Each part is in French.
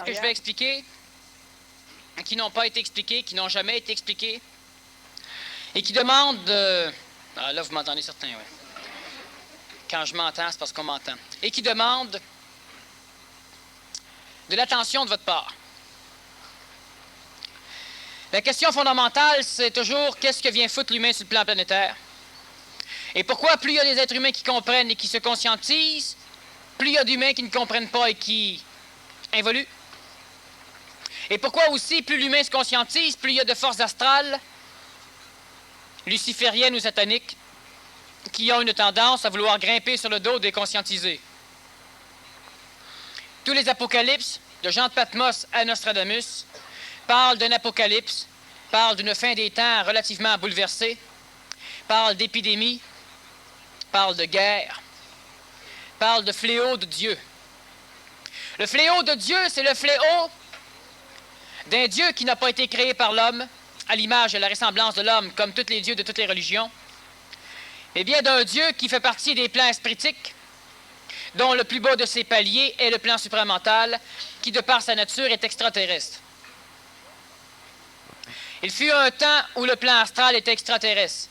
que je vais expliquer, qui n'ont pas été expliquées, qui n'ont jamais été expliquées, et qui demandent... Ah, là, vous m'entendez certains, oui. Quand je m'entends, c'est parce qu'on m'entend. Et qui demandent de l'attention de votre part. La question fondamentale, c'est toujours qu'est-ce que vient foutre l'humain sur le plan planétaire? Et pourquoi plus il y a des êtres humains qui comprennent et qui se conscientisent, plus il y a d'humains qui ne comprennent pas et qui involuent? Et pourquoi aussi, plus l'humain se conscientise, plus il y a de forces astrales, lucifériennes ou sataniques, qui ont une tendance à vouloir grimper sur le dos des conscientisés? Tous les apocalypses, de Jean de Patmos à Nostradamus, parlent d'un apocalypse, parlent d'une fin des temps relativement bouleversée, parlent d'épidémie, parlent de guerre, parlent de fléau de Dieu. Le fléau de Dieu, c'est le fléau d'un Dieu qui n'a pas été créé par l'homme, à l'image et la ressemblance de l'homme, comme tous les dieux de toutes les religions, mais bien d'un Dieu qui fait partie des plans espritiques, dont le plus bas de ses paliers est le plan supramental, qui, de par sa nature, est extraterrestre. Il fut un temps où le plan astral était extraterrestre.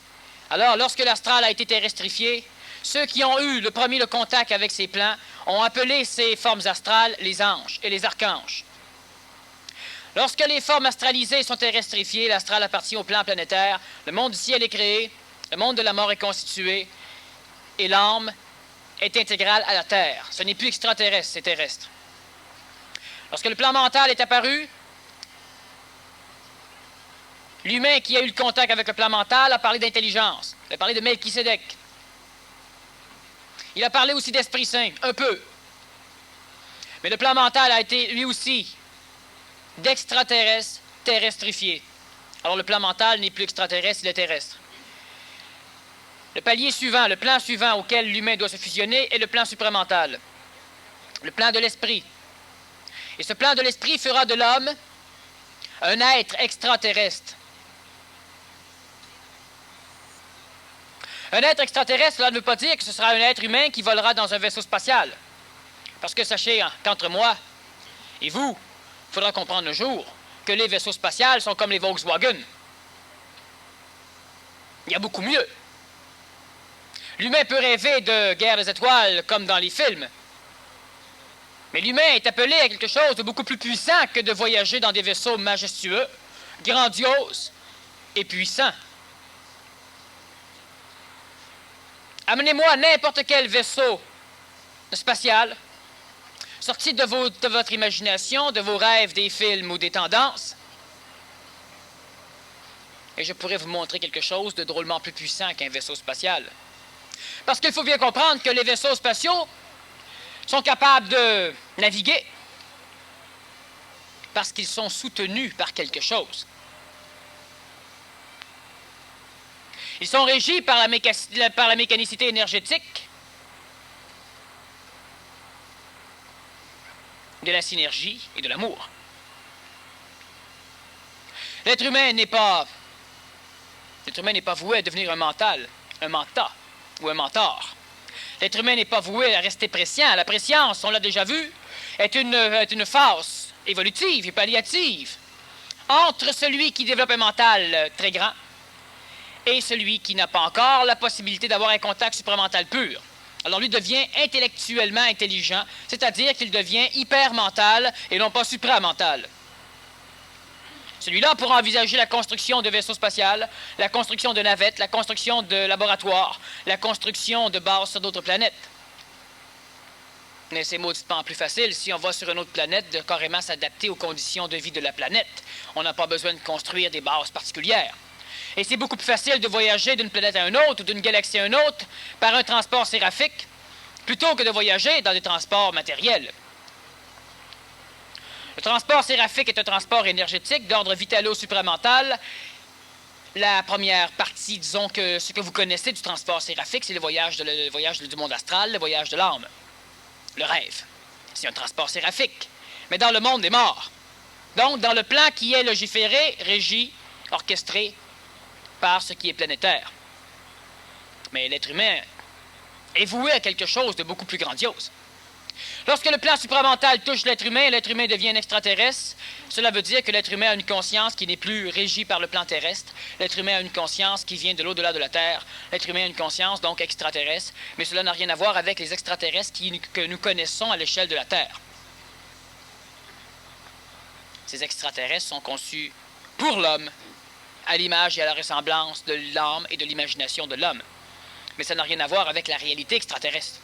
Alors, lorsque l'astral a été terrestrifié, ceux qui ont eu le premier contact avec ces plans ont appelé ces formes astrales les anges et les archanges. Lorsque les formes astralisées sont terrestrifiées, l'astral appartient au plan planétaire, le monde du ciel est créé, le monde de la mort est constitué, et l'âme est intégrale à la Terre. Ce n'est plus extraterrestre, c'est terrestre. Lorsque le plan mental est apparu, l'humain qui a eu le contact avec le plan mental a parlé d'intelligence, il a parlé de Melchisédek. Il a parlé aussi d'Esprit Saint, un peu. Mais le plan mental a été, lui aussi, d'extraterrestre terrestrifié. Alors le plan mental n'est plus extraterrestre, il est terrestre. Le palier suivant, le plan suivant auquel l'humain doit se fusionner est le plan supramental, le plan de l'esprit. Et ce plan de l'esprit fera de l'homme un être extraterrestre. Un être extraterrestre, cela ne veut pas dire que ce sera un être humain qui volera dans un vaisseau spatial. Parce que sachez qu'entre moi et vous, il faudra comprendre un jour que les vaisseaux spatials sont comme les Volkswagen. Il y a beaucoup mieux. L'humain peut rêver de guerre des étoiles comme dans les films. Mais l'humain est appelé à quelque chose de beaucoup plus puissant que de voyager dans des vaisseaux majestueux, grandioses et puissants. Amenez-moi n'importe quel vaisseau spatial, sorti de votre imagination, de vos rêves, des films ou des tendances, et je pourrais vous montrer quelque chose de drôlement plus puissant qu'un vaisseau spatial. Parce qu'il faut bien comprendre que les vaisseaux spatiaux sont capables de naviguer parce qu'ils sont soutenus par quelque chose. Ils sont régis par la mécanicité énergétique de la synergie et de l'amour. L'être humain n'est pas voué à devenir un mental, un mentat ou un mentor. L'être humain n'est pas voué à rester prescient. La prescience, on l'a déjà vu, est une phase évolutive et palliative entre celui qui développe un mental très grand et celui qui n'a pas encore la possibilité d'avoir un contact supramental pur. Alors lui devient intellectuellement intelligent, c'est-à-dire qu'il devient hypermental et non pas supramental. Celui-là pourra envisager la construction de vaisseaux spatials, la construction de navettes, la construction de laboratoires, la construction de bases sur d'autres planètes. Mais c'est mauditement plus facile si on va sur une autre planète de carrément s'adapter aux conditions de vie de la planète. On n'a pas besoin de construire des bases particulières. Et c'est beaucoup plus facile de voyager d'une planète à une autre ou d'une galaxie à une autre par un transport séraphique plutôt que de voyager dans des transports matériels. Le transport séraphique est un transport énergétique d'ordre vitalo-supramental. La première partie, disons que ce que vous connaissez du transport séraphique, c'est le voyage du monde astral, le voyage de l'âme, le rêve. C'est un transport séraphique, mais dans le monde des morts. Donc, dans le plan qui est légiféré, régi, orchestré par ce qui est planétaire. Mais l'être humain est voué à quelque chose de beaucoup plus grandiose. Lorsque le plan supramental touche l'être humain devient un extraterrestre. Cela veut dire que l'être humain a une conscience qui n'est plus régie par le plan terrestre. L'être humain a une conscience qui vient de l'au-delà de la Terre. L'être humain a une conscience donc extraterrestre, mais cela n'a rien à voir avec les extraterrestres que nous connaissons à l'échelle de la Terre. Ces extraterrestres sont conçus pour l'homme, à l'image et à la ressemblance de l'âme et de l'imagination de l'homme. Mais ça n'a rien à voir avec la réalité extraterrestre.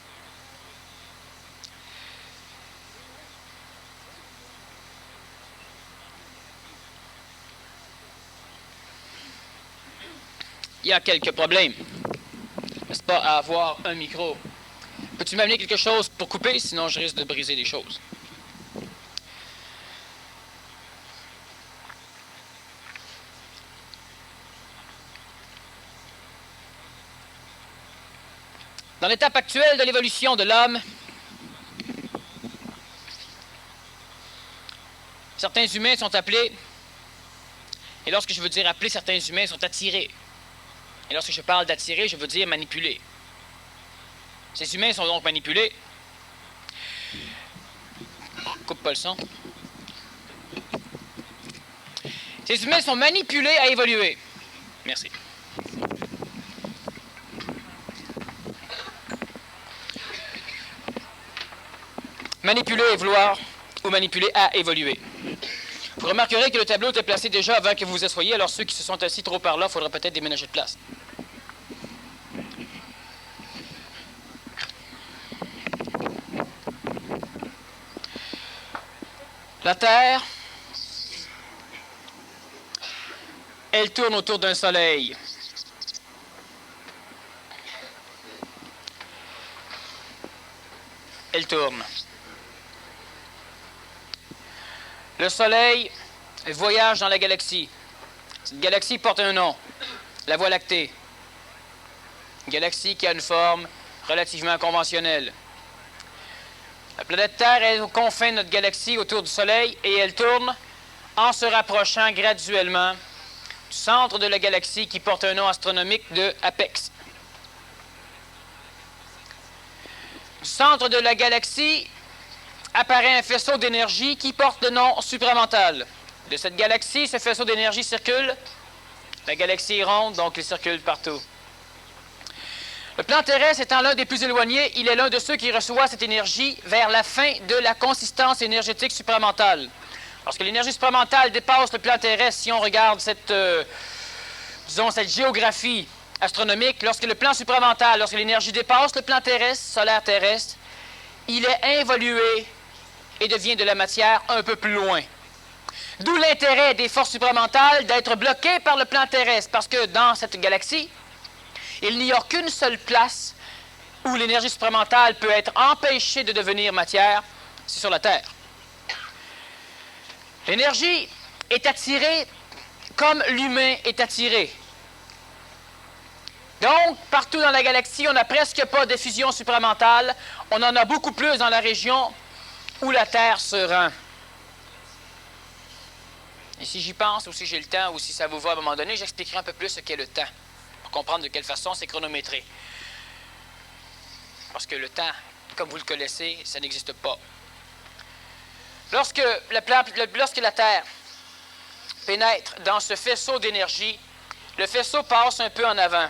Il y a quelques problèmes, n'est-ce pas, à avoir un micro. Peux-tu m'amener quelque chose pour couper, sinon je risque de briser des choses. Dans l'étape actuelle de l'évolution de l'homme, certains humains sont appelés, et lorsque je veux dire appeler, certains humains sont attirés. Et lorsque je parle d'attirer, je veux dire manipuler. Ces humains sont donc manipulés. Coupe pas le son. Ces humains sont manipulés à évoluer. Merci. Manipuler et vouloir, ou manipuler à évoluer. Vous remarquerez que le tableau était placé déjà avant que vous vous assoyiez, alors ceux qui se sont assis trop par là, il faudra peut-être déménager de place. La Terre, elle tourne autour d'un soleil. Elle tourne. Le soleil voyage dans la galaxie. Cette galaxie porte un nom, la Voie lactée. Une galaxie qui a une forme relativement conventionnelle. La planète Terre est aux confins de notre galaxie autour du Soleil et elle tourne en se rapprochant graduellement du centre de la galaxie qui porte un nom astronomique de Apex. Du centre de la galaxie apparaît un faisceau d'énergie qui porte le nom supramental. De cette galaxie, ce faisceau d'énergie circule. La galaxie est ronde, donc il circule partout. Le plan terrestre étant l'un des plus éloignés, il est l'un de ceux qui reçoit cette énergie vers la fin de la consistance énergétique supramentale. Lorsque l'énergie supramentale dépasse le plan terrestre, si on regarde cette géographie astronomique, lorsque le plan supramental, lorsque l'énergie dépasse le plan terrestre, solaire terrestre, il est involué et devient de la matière un peu plus loin. D'où l'intérêt des forces supramentales d'être bloquées par le plan terrestre, parce que dans cette galaxie, il n'y a qu'une seule place où l'énergie supramentale peut être empêchée de devenir matière, c'est sur la Terre. L'énergie est attirée comme l'humain est attiré. Donc, partout dans la galaxie, on n'a presque pas de fusion supramentale. On en a beaucoup plus dans la région où la Terre se rend. Et si j'y pense, ou si j'ai le temps, ou si ça vous va à un moment donné, j'expliquerai un peu plus ce qu'est le temps, pour comprendre de quelle façon c'est chronométré. Parce que le temps, comme vous le connaissez, ça n'existe pas. Lorsque la Terre pénètre dans ce faisceau d'énergie, le faisceau passe un peu en avant.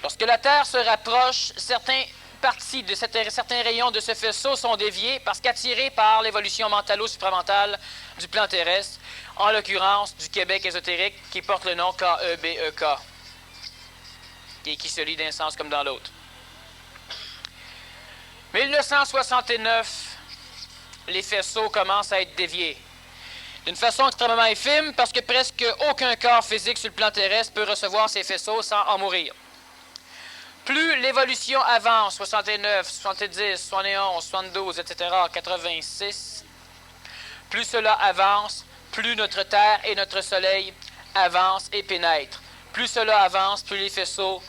Lorsque la Terre se rapproche, certaines parties de certains rayons de ce faisceau sont déviés parce qu'attirés par l'évolution mentalo-supramentale du plan terrestre, en l'occurrence du Québec ésotérique qui porte le nom KEBEK, et qui se lit d'un sens comme dans l'autre. 1969, les faisceaux commencent à être déviés. D'une façon extrêmement infime, parce que presque aucun corps physique sur le plan terrestre peut recevoir ces faisceaux sans en mourir. Plus l'évolution avance, 69, 70, 71, 72, etc., 86, plus cela avance, plus notre Terre et notre Soleil avancent et pénètrent. Plus cela avance, plus les faisceaux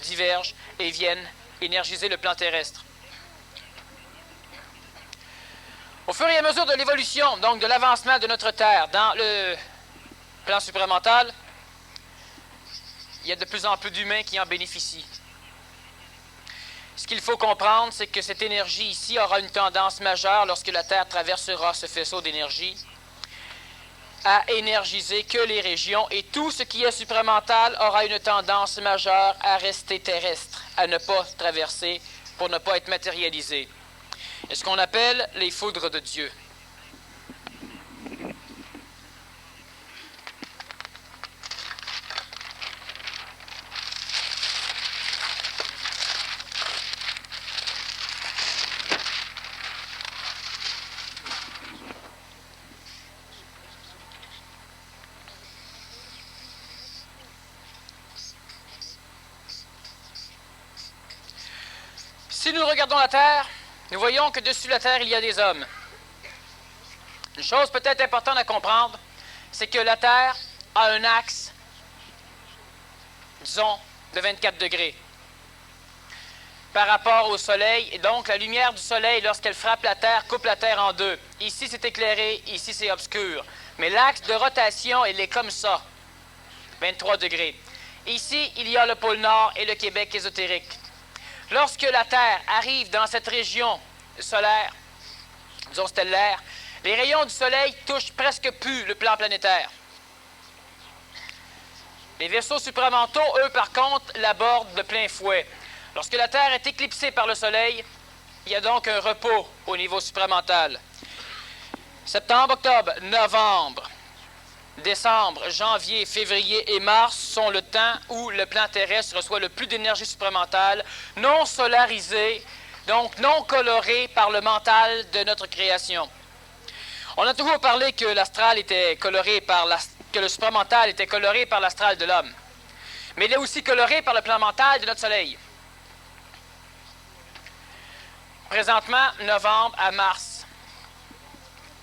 divergent et viennent énergiser le plan terrestre. Au fur et à mesure de l'évolution, donc de l'avancement de notre Terre dans le plan supramental, il y a de plus en plus d'humains qui en bénéficient. Ce qu'il faut comprendre, c'est que cette énergie ici aura une tendance majeure lorsque la Terre traversera ce faisceau d'énergie à énergiser que les régions, et tout ce qui est supramental aura une tendance majeure à rester terrestre, à ne pas traverser pour ne pas être matérialisé. C'est ce qu'on appelle les foudres de Dieu. Si nous regardons la Terre, nous voyons que dessus la Terre, il y a des hommes. Une chose peut-être importante à comprendre, c'est que la Terre a un axe, disons, de 24 degrés par rapport au Soleil. Et donc, la lumière du Soleil, lorsqu'elle frappe la Terre, coupe la Terre en deux. Ici, c'est éclairé, ici, c'est obscur. Mais l'axe de rotation, il est comme ça, 23 degrés. Ici, il y a le pôle Nord et le Québec ésotérique. Lorsque la Terre arrive dans cette région solaire, disons stellaire, les rayons du Soleil touchent presque plus le plan planétaire. Les vaisseaux supramentaux, eux, par contre, l'abordent de plein fouet. Lorsque la Terre est éclipsée par le Soleil, il y a donc un repos au niveau supramental. Septembre, octobre, novembre, décembre, janvier, février et mars sont le temps où le plan terrestre reçoit le plus d'énergie supramentale, non solarisée, donc non colorée par le mental de notre création. On a toujours parlé que l'astral était coloré par que le supramental était coloré par l'astral de l'homme. Mais il est aussi coloré par le plan mental de notre Soleil. Présentement, novembre à mars,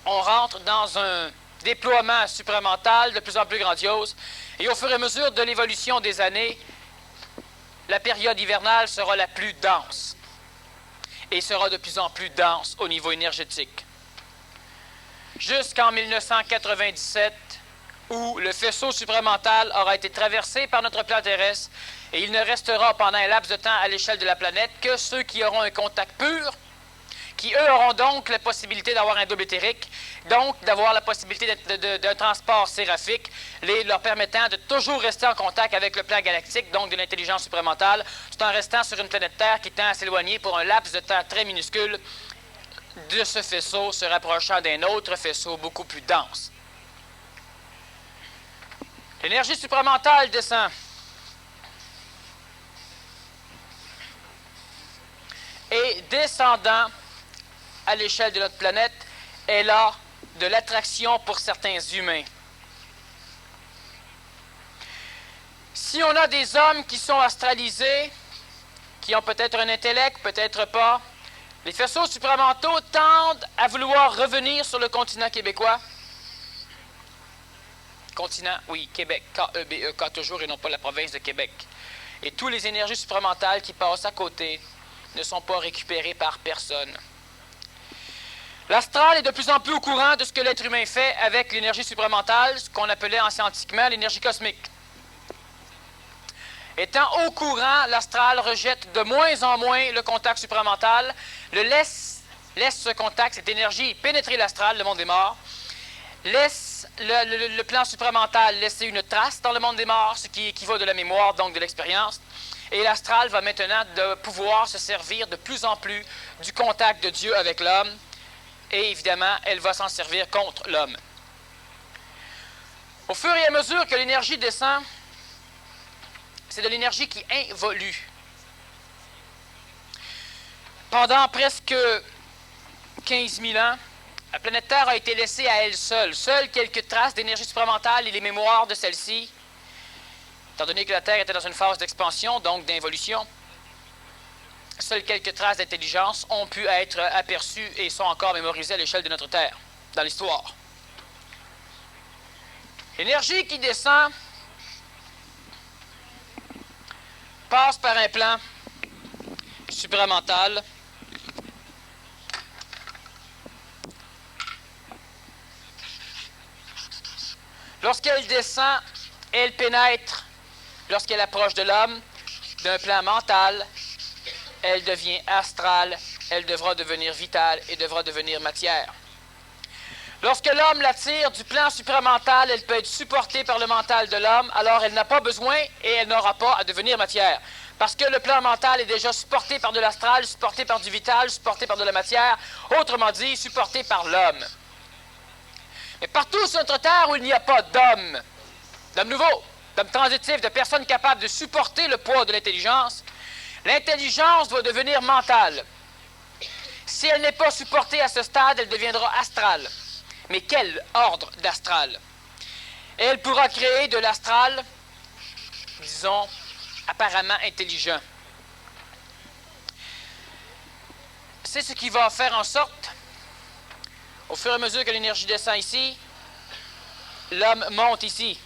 on rentre dans un déploiement supramental de plus en plus grandiose, et au fur et à mesure de l'évolution des années, la période hivernale sera la plus dense, et sera de plus en plus dense au niveau énergétique. Jusqu'en 1997, où le faisceau supramental aura été traversé par notre plan terrestre, et il ne restera pendant un laps de temps à l'échelle de la planète que ceux qui auront un contact pur, qui, eux, auront donc la possibilité d'avoir un double éthérique, donc d'avoir la possibilité d'un transport séraphique, leur permettant de toujours rester en contact avec le plan galactique, donc de l'intelligence supramentale, tout en restant sur une planète Terre qui tend à s'éloigner pour un laps de temps très minuscule de ce faisceau, se rapprochant d'un autre faisceau beaucoup plus dense. L'énergie supramentale descend. Et descendant à l'échelle de notre planète, elle a de l'attraction pour certains humains. Si on a des hommes qui sont astralisés, qui ont peut-être un intellect, peut-être pas, les faisceaux supramentaux tendent à vouloir revenir sur le continent québécois. Continent, oui, Québec, K-E-B-E-K toujours, et non pas la province de Québec. Et toutes les énergies supramentales qui passent à côté ne sont pas récupérées par personne. L'astral est de plus en plus au courant de ce que l'être humain fait avec l'énergie supramentale, ce qu'on appelait scientifiquement l'énergie cosmique. Étant au courant, l'astral rejette de moins en moins le contact supramental, laisse ce contact, cette énergie, pénétrer l'astral, le monde des morts, laisse le plan supramental laisser une trace dans le monde des morts, ce qui équivaut de la mémoire, donc de l'expérience, et l'astral va maintenant de pouvoir se servir de plus en plus du contact de Dieu avec l'homme, et évidemment, elle va s'en servir contre l'homme. Au fur et à mesure que l'énergie descend, c'est de l'énergie qui involue. Pendant presque 15 000 ans, la planète Terre a été laissée à elle seule. Seules quelques traces d'énergie supramentale et les mémoires de celle-ci, étant donné que la Terre était dans une phase d'expansion, donc d'involution, seules quelques traces d'intelligence ont pu être aperçues et sont encore mémorisées à l'échelle de notre Terre, dans l'histoire. L'énergie qui descend passe par un plan supramental lorsqu'elle descend, elle pénètre, lorsqu'elle approche de l'homme, d'un plan mental elle devient astrale, elle devra devenir vitale et devra devenir matière. Lorsque l'homme l'attire du plan supramental, elle peut être supportée par le mental de l'homme, alors elle n'a pas besoin et elle n'aura pas à devenir matière. Parce que le plan mental est déjà supporté par de l'astral, supporté par du vital, supporté par de la matière, autrement dit, supporté par l'homme. Mais partout sur notre terre où il n'y a pas d'homme nouveau, d'homme transitif, de personnes capables de supporter le poids de l'intelligence doit devenir mentale. Si elle n'est pas supportée à ce stade, elle deviendra astrale. Mais quel ordre d'astral? Elle pourra créer de l'astral, disons, apparemment intelligent. C'est ce qui va faire en sorte, au fur et à mesure que l'énergie descend ici, l'homme monte ici.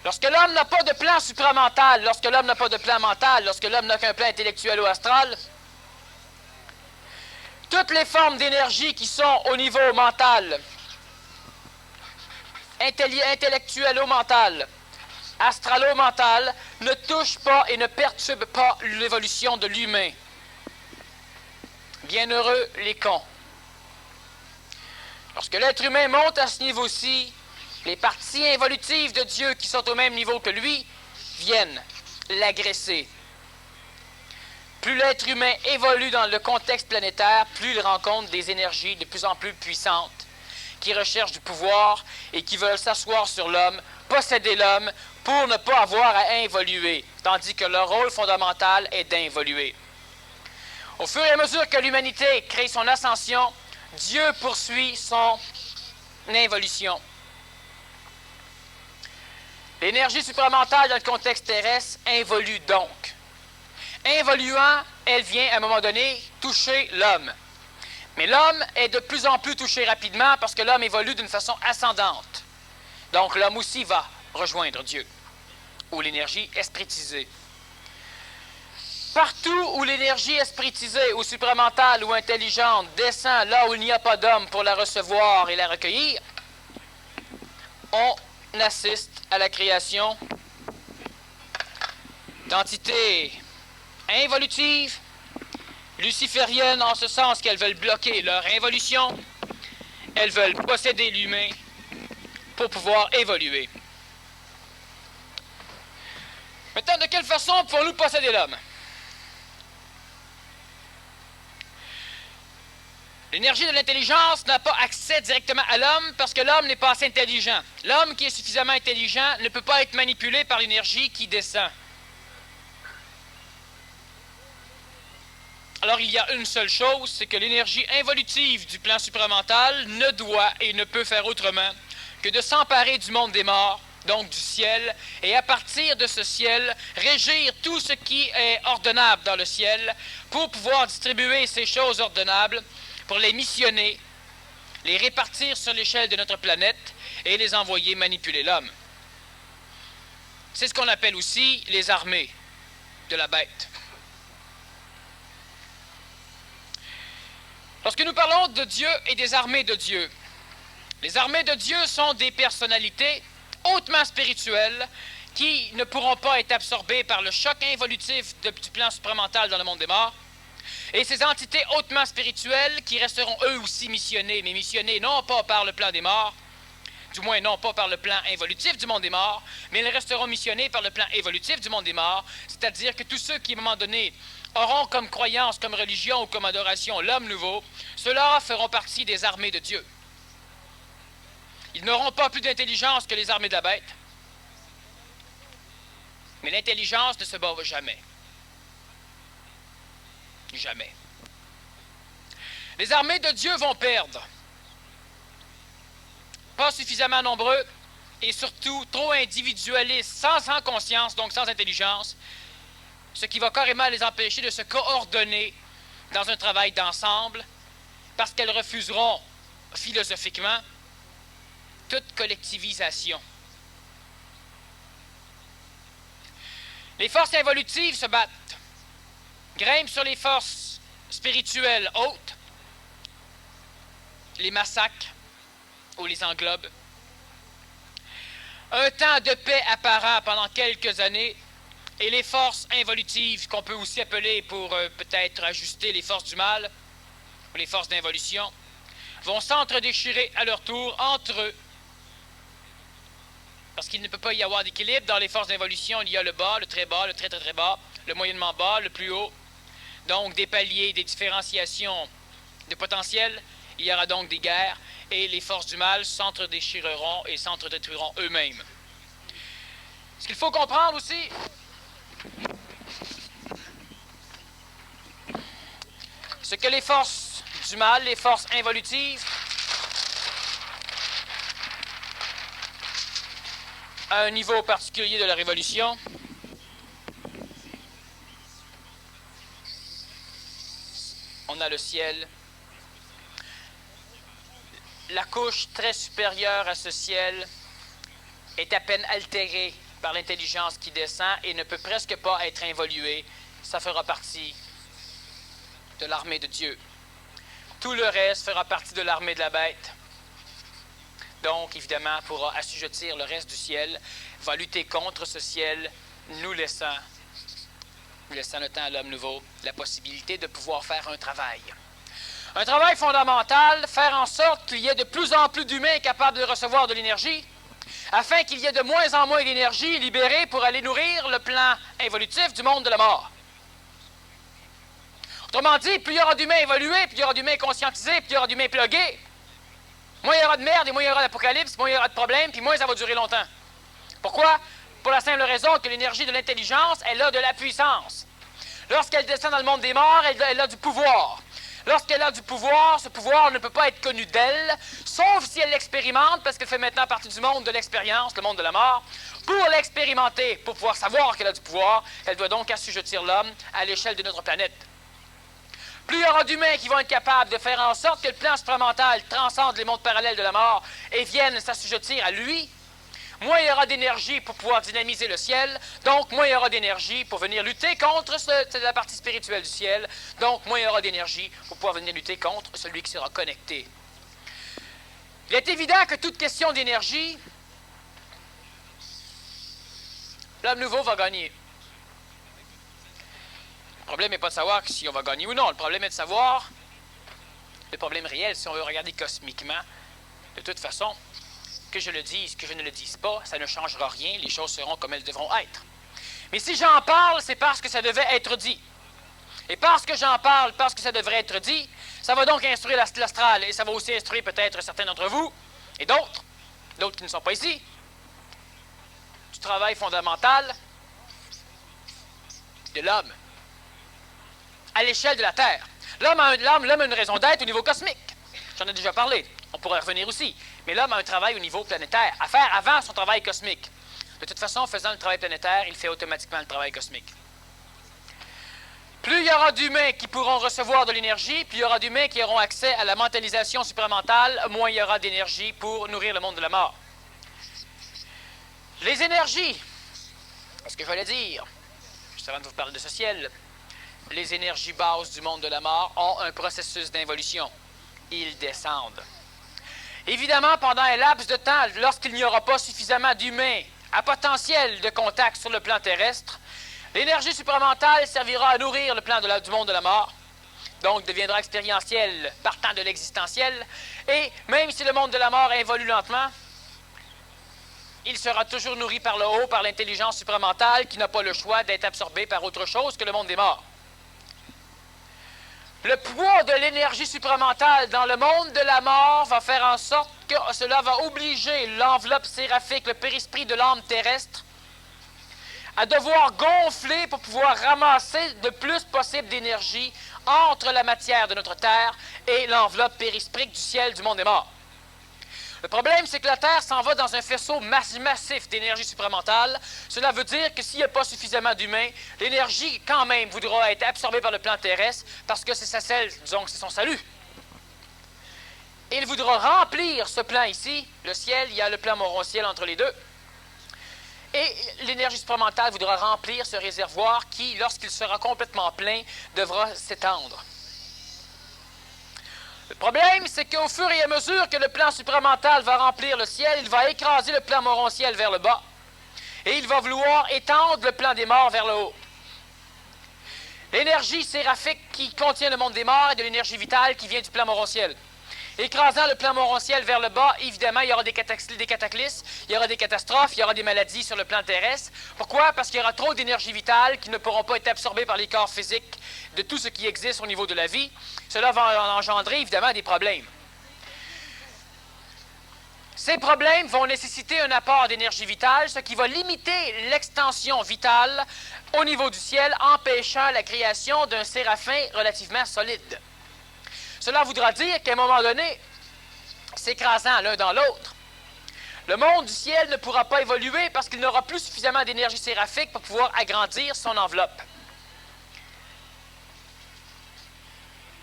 Lorsque l'homme n'a pas de plan supramental, lorsque l'homme n'a pas de plan mental, lorsque l'homme n'a qu'un plan intellectuel ou astral, toutes les formes d'énergie qui sont au niveau mental, intellectuelo-mental, astralo-mental, ne touchent pas et ne perturbent pas l'évolution de l'humain. Bienheureux les cons. Lorsque l'être humain monte à ce niveau-ci, les parties involutives de Dieu qui sont au même niveau que lui viennent l'agresser. Plus l'être humain évolue dans le contexte planétaire, plus il rencontre des énergies de plus en plus puissantes qui recherchent du pouvoir et qui veulent s'asseoir sur l'homme, posséder l'homme pour ne pas avoir à involuer, tandis que leur rôle fondamental est d'involuer. Au fur et à mesure que l'humanité crée son ascension, Dieu poursuit son involution. L'énergie supramentale dans le contexte terrestre involue donc. Involuant, elle vient à un moment donné toucher l'homme. Mais l'homme est de plus en plus touché rapidement parce que l'homme évolue d'une façon ascendante. Donc l'homme aussi va rejoindre Dieu, ou l'énergie espritisée. Partout où l'énergie espritisée ou supramentale ou intelligente descend là où il n'y a pas d'homme pour la recevoir et la recueillir, on assiste à la création d'entités involutives, lucifériennes en ce sens qu'elles veulent bloquer leur involution, elles veulent posséder l'humain pour pouvoir évoluer. Maintenant, de quelle façon pouvons-nous posséder l'homme? L'énergie de l'intelligence n'a pas accès directement à l'homme parce que l'homme n'est pas assez intelligent. L'homme qui est suffisamment intelligent ne peut pas être manipulé par l'énergie qui descend. Alors il y a une seule chose, c'est que l'énergie involutive du plan supramental ne doit et ne peut faire autrement que de s'emparer du monde des morts, donc du ciel, et à partir de ce ciel, régir tout ce qui est ordonnable dans le ciel pour pouvoir distribuer ces choses ordonnables, pour les missionner, les répartir sur l'échelle de notre planète et les envoyer manipuler l'homme. C'est ce qu'on appelle aussi les armées de la bête. Lorsque nous parlons de Dieu et des armées de Dieu, les armées de Dieu sont des personnalités hautement spirituelles qui ne pourront pas être absorbées par le choc involutif du plan supramental dans le monde des morts. Et ces entités hautement spirituelles qui resteront eux aussi missionnées, mais missionnées non pas par le plan des morts, du moins non pas par le plan involutif du monde des morts, mais elles resteront missionnées par le plan évolutif du monde des morts, c'est-à-dire que tous ceux qui, à un moment donné, auront comme croyance, comme religion ou comme adoration l'homme nouveau, ceux-là feront partie des armées de Dieu. Ils n'auront pas plus d'intelligence que les armées de la bête, mais l'intelligence ne se bat jamais. Jamais. Les armées de Dieu vont perdre. Pas suffisamment nombreux et surtout trop individualistes, sans conscience, donc sans intelligence, ce qui va carrément les empêcher de se coordonner dans un travail d'ensemble parce qu'elles refuseront philosophiquement toute collectivisation. Les forces involutives se battent, grimpent sur les forces spirituelles hautes, les massacrent ou les englobent. Un temps de paix apparent pendant quelques années et les forces involutives, qu'on peut aussi appeler pour peut-être ajuster les forces du mal, ou les forces d'involution, vont s'entre-déchirer à leur tour entre eux. Parce qu'il ne peut pas y avoir d'équilibre. Dans les forces d'involution, il y a le bas, le très bas, le très très très bas, le moyennement bas, le plus haut. Donc des paliers, des différenciations de potentiel. Il y aura donc des guerres et les forces du mal s'entre-déchireront et s'entre-détruiront eux-mêmes. Ce qu'il faut comprendre aussi, c'est que les forces du mal, les forces involutives, à un niveau particulier de la révolution, on a le ciel. La couche très supérieure à ce ciel est à peine altérée par l'intelligence qui descend et ne peut presque pas être involuée. Ça fera partie de l'armée de Dieu. Tout le reste fera partie de l'armée de la bête. Donc, évidemment, pourra assujettir le reste du ciel, va lutter contre ce ciel, nous laissant le temps à l'homme nouveau, la possibilité de pouvoir faire un travail. Un travail fondamental, faire en sorte qu'il y ait de plus en plus d'humains capables de recevoir de l'énergie, afin qu'il y ait de moins en moins d'énergie libérée pour aller nourrir le plan évolutif du monde de la mort. Autrement dit, plus il y aura d'humains évolués, plus il y aura d'humains conscientisés, plus il y aura d'humains plugués, moins il y aura de merde et moins il y aura d'apocalypse, moins il y aura de problèmes, puis moins ça va durer longtemps. Pourquoi? Pour la simple raison que l'énergie de l'intelligence, elle a de la puissance. Lorsqu'elle descend dans le monde des morts, elle a du pouvoir. Lorsqu'elle a du pouvoir, ce pouvoir ne peut pas être connu d'elle, sauf si elle l'expérimente, parce qu'elle fait maintenant partie du monde de l'expérience, le monde de la mort. Pour l'expérimenter, pour pouvoir savoir qu'elle a du pouvoir, elle doit donc assujettir l'homme à l'échelle de notre planète. Plus il y aura d'humains qui vont être capables de faire en sorte que le plan supramental transcende les mondes parallèles de la mort et vienne s'assujettir à lui, moins il y aura d'énergie pour pouvoir dynamiser le ciel, donc moins il y aura d'énergie pour venir lutter contre la partie spirituelle du ciel, donc moins il y aura d'énergie pour pouvoir venir lutter contre celui qui sera connecté. Il est évident que toute question d'énergie, l'homme nouveau va gagner. Le problème n'est pas de savoir si on va gagner ou non, le problème est de savoir, le problème réel, si on veut regarder cosmiquement, de toute façon, que je le dise, que je ne le dise pas, ça ne changera rien, les choses seront comme elles devront être. Mais si j'en parle, c'est parce que ça devait être dit. Et parce que j'en parle, parce que ça devrait être dit, ça va donc instruire l'astral, et ça va aussi instruire peut-être certains d'entre vous, et d'autres qui ne sont pas ici, du travail fondamental de l'homme, à l'échelle de la Terre. L'homme a une raison d'être au niveau cosmique. J'en ai déjà parlé. On pourrait revenir aussi. Mais l'homme a un travail au niveau planétaire à faire avant son travail cosmique. De toute façon, en faisant le travail planétaire, il fait automatiquement le travail cosmique. Plus il y aura d'humains qui pourront recevoir de l'énergie, plus il y aura d'humains qui auront accès à la mentalisation supramentale, moins il y aura d'énergie pour nourrir le monde de la mort. Les énergies, ce que je voulais dire, juste avant de vous parler de ce ciel, les énergies basses du monde de la mort ont un processus d'involution. Ils descendent. Évidemment, pendant un laps de temps, lorsqu'il n'y aura pas suffisamment d'humains à potentiel de contact sur le plan terrestre, l'énergie supramentale servira à nourrir le plan du monde de la mort, donc deviendra expérientiel partant de l'existentiel, et même si le monde de la mort évolue lentement, il sera toujours nourri par le haut, par l'intelligence supramentale qui n'a pas le choix d'être absorbée par autre chose que le monde des morts. Le poids de l'énergie supramentale dans le monde de la mort va faire en sorte que cela va obliger l'enveloppe séraphique, le périsprit de l'âme terrestre, à devoir gonfler pour pouvoir ramasser le plus possible d'énergie entre la matière de notre Terre et l'enveloppe périsprique du ciel du monde des morts. Le problème, c'est que la Terre s'en va dans un faisceau massif d'énergie supramentale. Cela veut dire que s'il n'y a pas suffisamment d'humains, l'énergie, quand même, voudra être absorbée par le plan terrestre parce que c'est sa selle, disons que c'est son salut. Et il voudra remplir ce plan ici, le ciel, il y a le plan moron-ciel entre les deux. Et l'énergie supramentale voudra remplir ce réservoir qui, lorsqu'il sera complètement plein, devra s'étendre. Le problème, c'est qu'au fur et à mesure que le plan supramental va remplir le ciel, il va écraser le plan moron-ciel vers le bas. Et il va vouloir étendre le plan des morts vers le haut. L'énergie séraphique qui contient le monde des morts est de l'énergie vitale qui vient du plan morontiel. Écrasant le plan morontiel vers le bas, évidemment, il y aura des cataclysmes, il y aura des catastrophes, il y aura des maladies sur le plan terrestre. Pourquoi? Parce qu'il y aura trop d'énergie vitale qui ne pourront pas être absorbées par les corps physiques de tout ce qui existe au niveau de la vie. Cela va engendrer, évidemment, des problèmes. Ces problèmes vont nécessiter un apport d'énergie vitale, ce qui va limiter l'extension vitale au niveau du ciel, empêchant la création d'un séraphin relativement solide. Cela voudra dire qu'à un moment donné, s'écrasant l'un dans l'autre, le monde du ciel ne pourra pas évoluer parce qu'il n'aura plus suffisamment d'énergie séraphique pour pouvoir agrandir son enveloppe.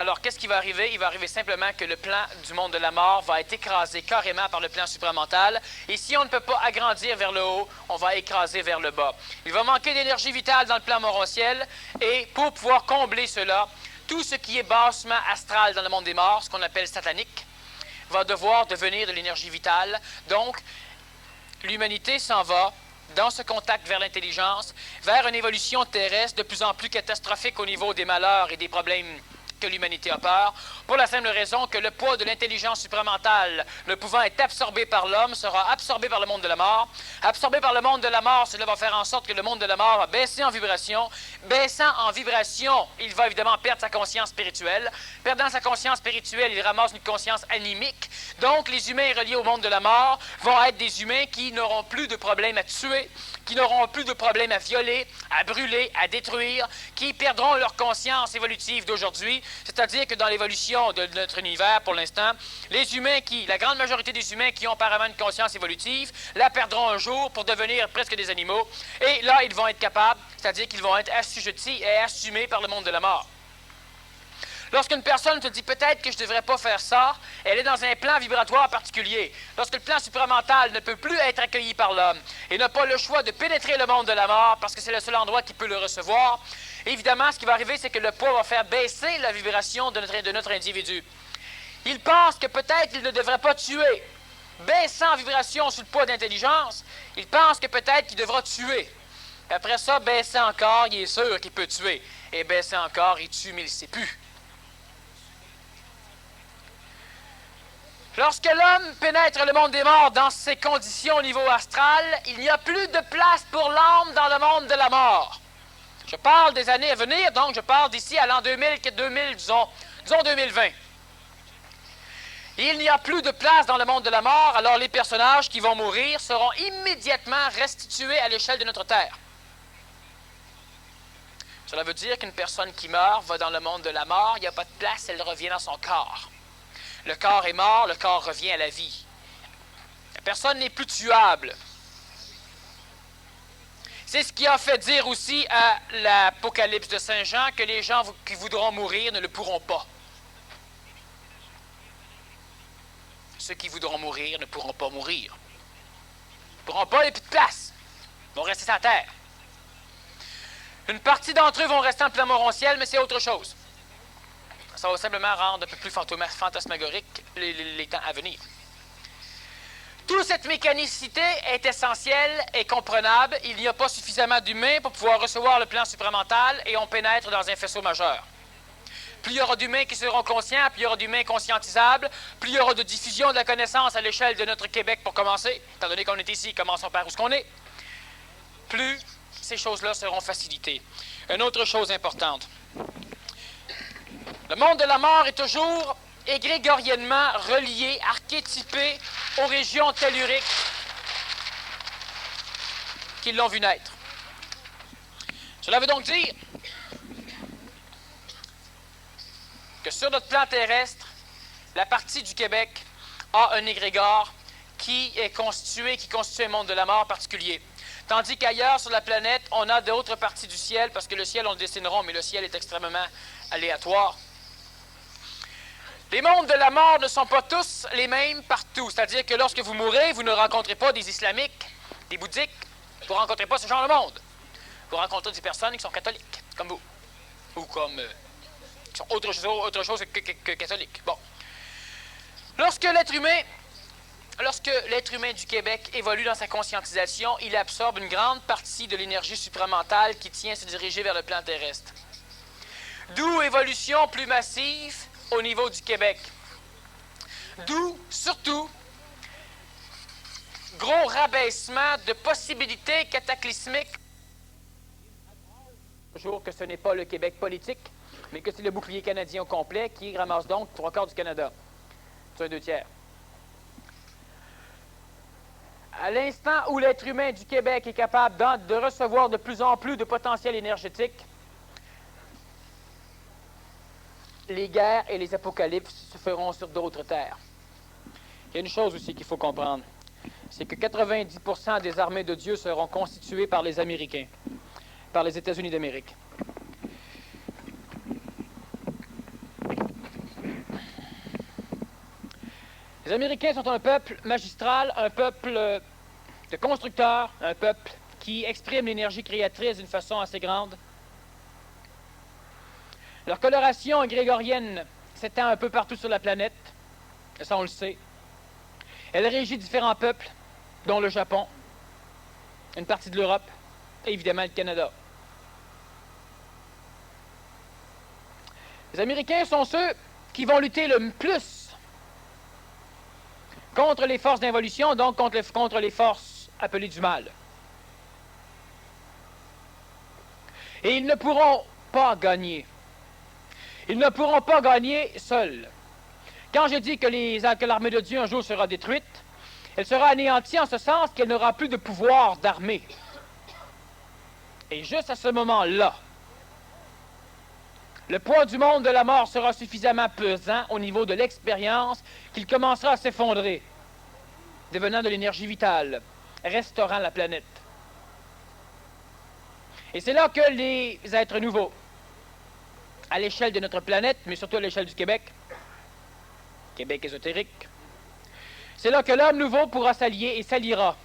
Alors, qu'est-ce qui va arriver? Il va arriver simplement que le plan du monde de la mort va être écrasé carrément par le plan supramental. Et si on ne peut pas agrandir vers le haut, on va écraser vers le bas. Il va manquer d'énergie vitale dans le plan morontiel. Et pour pouvoir combler cela, tout ce qui est bassement astral dans le monde des morts, ce qu'on appelle satanique, va devoir devenir de l'énergie vitale. Donc, l'humanité s'en va dans ce contact vers l'intelligence, vers une évolution terrestre de plus en plus catastrophique au niveau des malheurs et des problèmes que l'humanité a peur, pour la simple raison que le poids de l'intelligence supramentale ne pouvant être absorbé par l'homme sera absorbé par le monde de la mort. Absorbé par le monde de la mort, cela va faire en sorte que le monde de la mort va baisser en vibration. Baissant en vibration, il va évidemment perdre sa conscience spirituelle. Perdant sa conscience spirituelle, il ramasse une conscience animique. Donc, les humains reliés au monde de la mort vont être des humains qui n'auront plus de problème à tuer, qui n'auront plus de problème à violer, à brûler, à détruire, qui perdront leur conscience évolutive d'aujourd'hui. C'est-à-dire que dans l'évolution de notre univers, pour l'instant, les humains la grande majorité des humains qui ont apparemment une conscience évolutive, la perdront un jour pour devenir presque des animaux. Et là, ils vont être capables, c'est-à-dire qu'ils vont être assujettis et assumés par le monde de la mort. Lorsqu'une personne se dit peut-être que je ne devrais pas faire ça, elle est dans un plan vibratoire particulier. Lorsque le plan supramental ne peut plus être accueilli par l'homme et n'a pas le choix de pénétrer le monde de la mort parce que c'est le seul endroit qui peut le recevoir, évidemment, ce qui va arriver, c'est que le poids va faire baisser la vibration de notre individu. Il pense que peut-être il ne devrait pas tuer. Baissant en vibration sous le poids d'intelligence, il pense que peut-être qu'il devra tuer. Après ça, baissant encore, il est sûr qu'il peut tuer. Et baissant encore, il tue, mais il ne sait plus. Lorsque l'homme pénètre le monde des morts dans ces conditions au niveau astral, il n'y a plus de place pour l'âme dans le monde de la mort. Je parle des années à venir, donc je parle d'ici à l'an 2000, disons 2020. Il n'y a plus de place dans le monde de la mort, alors les personnages qui vont mourir seront immédiatement restitués à l'échelle de notre Terre. Cela veut dire qu'une personne qui meurt va dans le monde de la mort, il n'y a pas de place, elle revient dans son corps. Le corps est mort, le corps revient à la vie. La personne n'est plus tuable. C'est ce qui a fait dire aussi à l'Apocalypse de Saint Jean que les gens qui voudront mourir ne le pourront pas. Ceux qui voudront mourir ne pourront pas mourir. Ils ne pourront pas, il n'y a plus de place. Ils vont rester sur la terre. Une partie d'entre eux vont rester en plein morontiel, mais c'est autre chose. Ça va simplement rendre un peu plus fantasmagorique les temps à venir. Toute cette mécanicité est essentielle et comprenable. Il n'y a pas suffisamment d'humains pour pouvoir recevoir le plan supramental et on pénètre dans un faisceau majeur. Plus il y aura d'humains qui seront conscients, plus il y aura d'humains conscientisables, plus il y aura de diffusion de la connaissance à l'échelle de notre Québec pour commencer, étant donné qu'on est ici, commençons par où ce qu'on est, plus ces choses-là seront facilitées. Une autre chose importante. Le monde de la mort est toujours égrégoriennement relié, archétypé aux régions telluriques qui l'ont vu naître. Cela veut donc dire que sur notre plan terrestre, la partie du Québec a un égrégore qui constitue un monde de la mort particulier. Tandis qu'ailleurs sur la planète, on a d'autres parties du ciel, parce que le ciel, on le dessineront, mais le ciel est extrêmement aléatoire. Les mondes de la mort ne sont pas tous les mêmes partout. C'est-à-dire que lorsque vous mourrez, vous ne rencontrez pas des islamiques, des bouddhiques. Vous ne rencontrez pas ce genre de monde. Vous rencontrez des personnes qui sont catholiques, comme vous. Ou comme... qui sont autre chose que catholiques. Bon. Lorsque l'être humain Lorsque l'être humain du Québec évolue dans sa conscientisation, il absorbe une grande partie de l'énergie supramentale qui tient à se diriger vers le plan terrestre. D'où évolution plus massive au niveau du Québec. D'où, surtout, gros rabaissement de possibilités cataclysmiques. Toujours que ce n'est pas le Québec politique, mais que c'est le bouclier canadien au complet qui ramasse donc 3/4 du Canada. C'est un 2/3. À l'instant où l'être humain du Québec est capable de recevoir de plus en plus de potentiel énergétique, les guerres et les apocalypses se feront sur d'autres terres. Il y a une chose aussi qu'il faut comprendre, c'est que 90% des armées de Dieu seront constituées par les Américains, par les États-Unis d'Amérique. Les Américains sont un peuple magistral, un peuple de constructeurs, un peuple qui exprime l'énergie créatrice d'une façon assez grande. Leur coloration grégorienne s'étend un peu partout sur la planète, et ça on le sait. Elle régit différents peuples, dont le Japon, une partie de l'Europe et évidemment le Canada. Les Américains sont ceux qui vont lutter le plus contre les forces d'involution, donc contre les forces appelées du mal. Et ils ne pourront pas gagner. Ils ne pourront pas gagner seuls. Quand je dis que l'armée de Dieu un jour sera détruite, elle sera anéantie en ce sens qu'elle n'aura plus de pouvoir d'armée. Et juste à ce moment-là, le poids du monde de la mort sera suffisamment pesant au niveau de l'expérience qu'il commencera à s'effondrer, devenant de l'énergie vitale, restaurant la planète. Et c'est là que les êtres nouveaux, à l'échelle de notre planète, mais surtout à l'échelle du Québec, Québec ésotérique, c'est là que l'homme nouveau pourra s'allier et s'alliera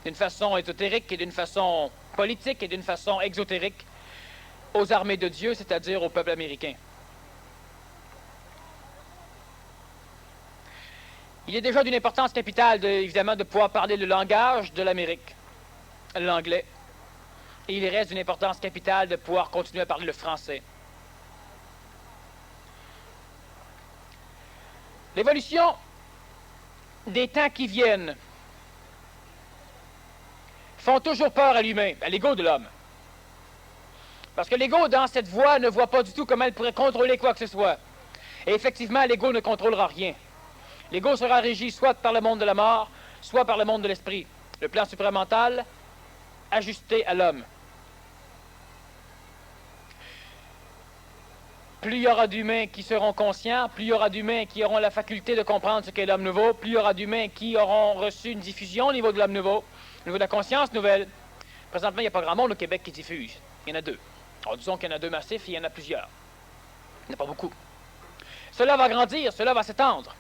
d'une façon ésotérique et d'une façon politique et d'une façon exotérique aux armées de Dieu, c'est-à-dire au peuple américain. Il est déjà d'une importance capitale, évidemment, de pouvoir parler le langage de l'Amérique, l'anglais. Et il reste d'une importance capitale de pouvoir continuer à parler le français. L'évolution des temps qui viennent font toujours peur à l'humain, à l'ego de l'homme. Parce que l'ego, dans cette voie, ne voit pas du tout comment elle pourrait contrôler quoi que ce soit. Et effectivement, l'ego ne contrôlera rien. L'ego sera régi soit par le monde de la mort, soit par le monde de l'esprit. Le plan supramental ajusté à l'homme. Plus il y aura d'humains qui seront conscients, plus il y aura d'humains qui auront la faculté de comprendre ce qu'est l'homme nouveau, plus il y aura d'humains qui auront reçu une diffusion au niveau de l'homme nouveau, au niveau de la conscience nouvelle. Présentement, il n'y a pas grand monde au Québec qui diffuse. Il y en a 2. Alors, disons qu'il y en a 2 massifs et il y en a plusieurs. Il n'y en a pas beaucoup. Cela va grandir, cela va s'étendre.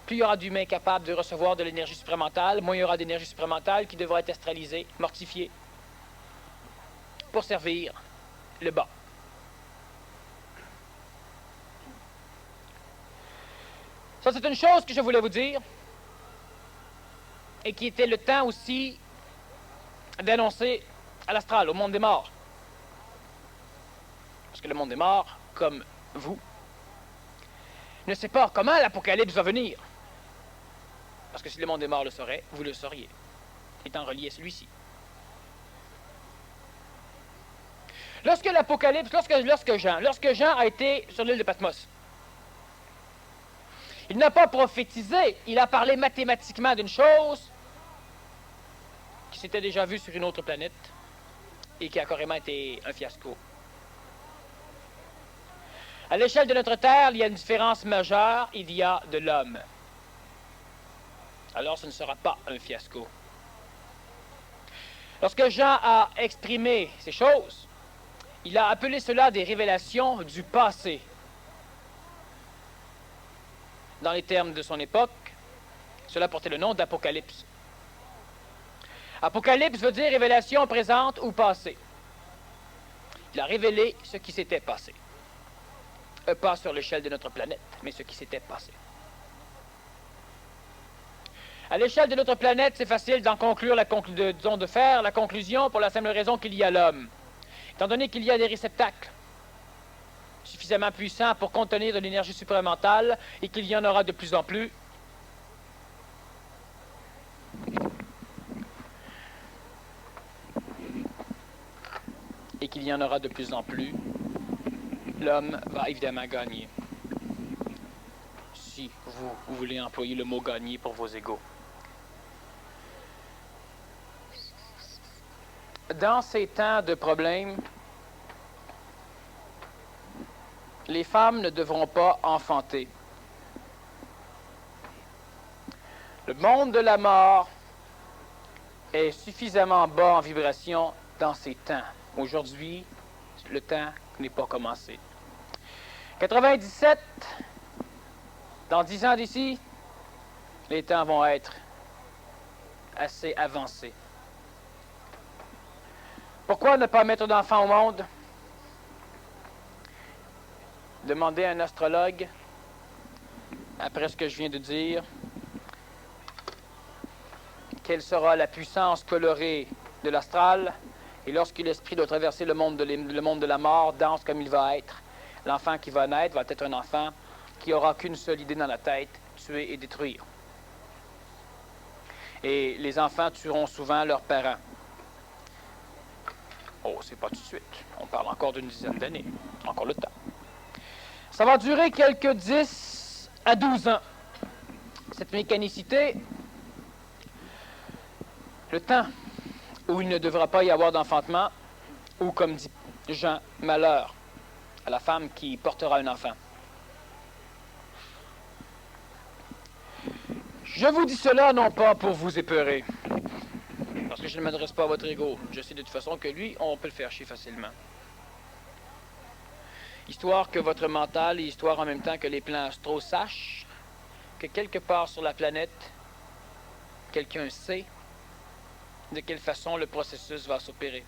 Plus il y aura d'humains capables de recevoir de l'énergie supramentale, moins il y aura d'énergie supramentale qui devra être astralisée, mortifiée, pour servir le bas. Ça, c'est une chose que je voulais vous dire et qui était le temps aussi d'annoncer à l'astral, au monde des morts. Parce que le monde des morts, comme vous, ne sait pas comment l'Apocalypse va venir. Parce que si le monde des morts le saurait, vous le sauriez, étant relié à celui-ci. Lorsque l'Apocalypse, lorsque Jean a été sur l'île de Patmos, il n'a pas prophétisé, il a parlé mathématiquement d'une chose qui s'était déjà vue sur une autre planète et qui a carrément été un fiasco. À l'échelle de notre Terre, il y a une différence majeure, il y a de l'homme. Alors ce ne sera pas un fiasco. Lorsque Jean a exprimé ces choses, il a appelé cela des révélations du passé. Dans les termes de son époque, cela portait le nom d'Apocalypse. Apocalypse veut dire révélation présente ou passée. Il a révélé ce qui s'était passé. Pas sur l'échelle de notre planète, mais ce qui s'était passé. À l'échelle de notre planète, c'est facile d'en conclure de faire la conclusion pour la simple raison qu'il y a l'homme. Étant donné qu'il y a des réceptacles suffisamment puissants pour contenir de l'énergie supramentale et qu'il y en aura de plus en plus, l'homme va évidemment gagner. Si vous voulez employer le mot gagner pour vos égaux. Dans ces temps de problèmes, les femmes ne devront pas enfanter. Le monde de la mort est suffisamment bas en vibration dans ces temps. Aujourd'hui, le temps n'est pas commencé. 97, dans 10 ans d'ici, les temps vont être assez avancés. Pourquoi ne pas mettre d'enfants au monde? Demandez à un astrologue, après ce que je viens de dire, quelle sera la puissance colorée de l'astral, et lorsque l'esprit doit traverser le monde de la mort, danse comme il va être. L'enfant qui va naître va être un enfant qui n'aura qu'une seule idée dans la tête, tuer et détruire. Et les enfants tueront souvent leurs parents. Oh, c'est pas tout de suite. On parle encore d'une dizaine d'années. Encore le temps. Ça va durer quelques 10 à 12 ans. Cette mécanicité, le temps où il ne devra pas y avoir d'enfantement, ou comme dit Jean, malheur à la femme qui portera un enfant. Je vous dis cela non pas pour vous épeurer, parce que je ne m'adresse pas à votre ego. Je sais de toute façon que lui, on peut le faire chier facilement. Histoire que votre mental et histoire en même temps que les plans astraux sachent que quelque part sur la planète, quelqu'un sait de quelle façon le processus va s'opérer.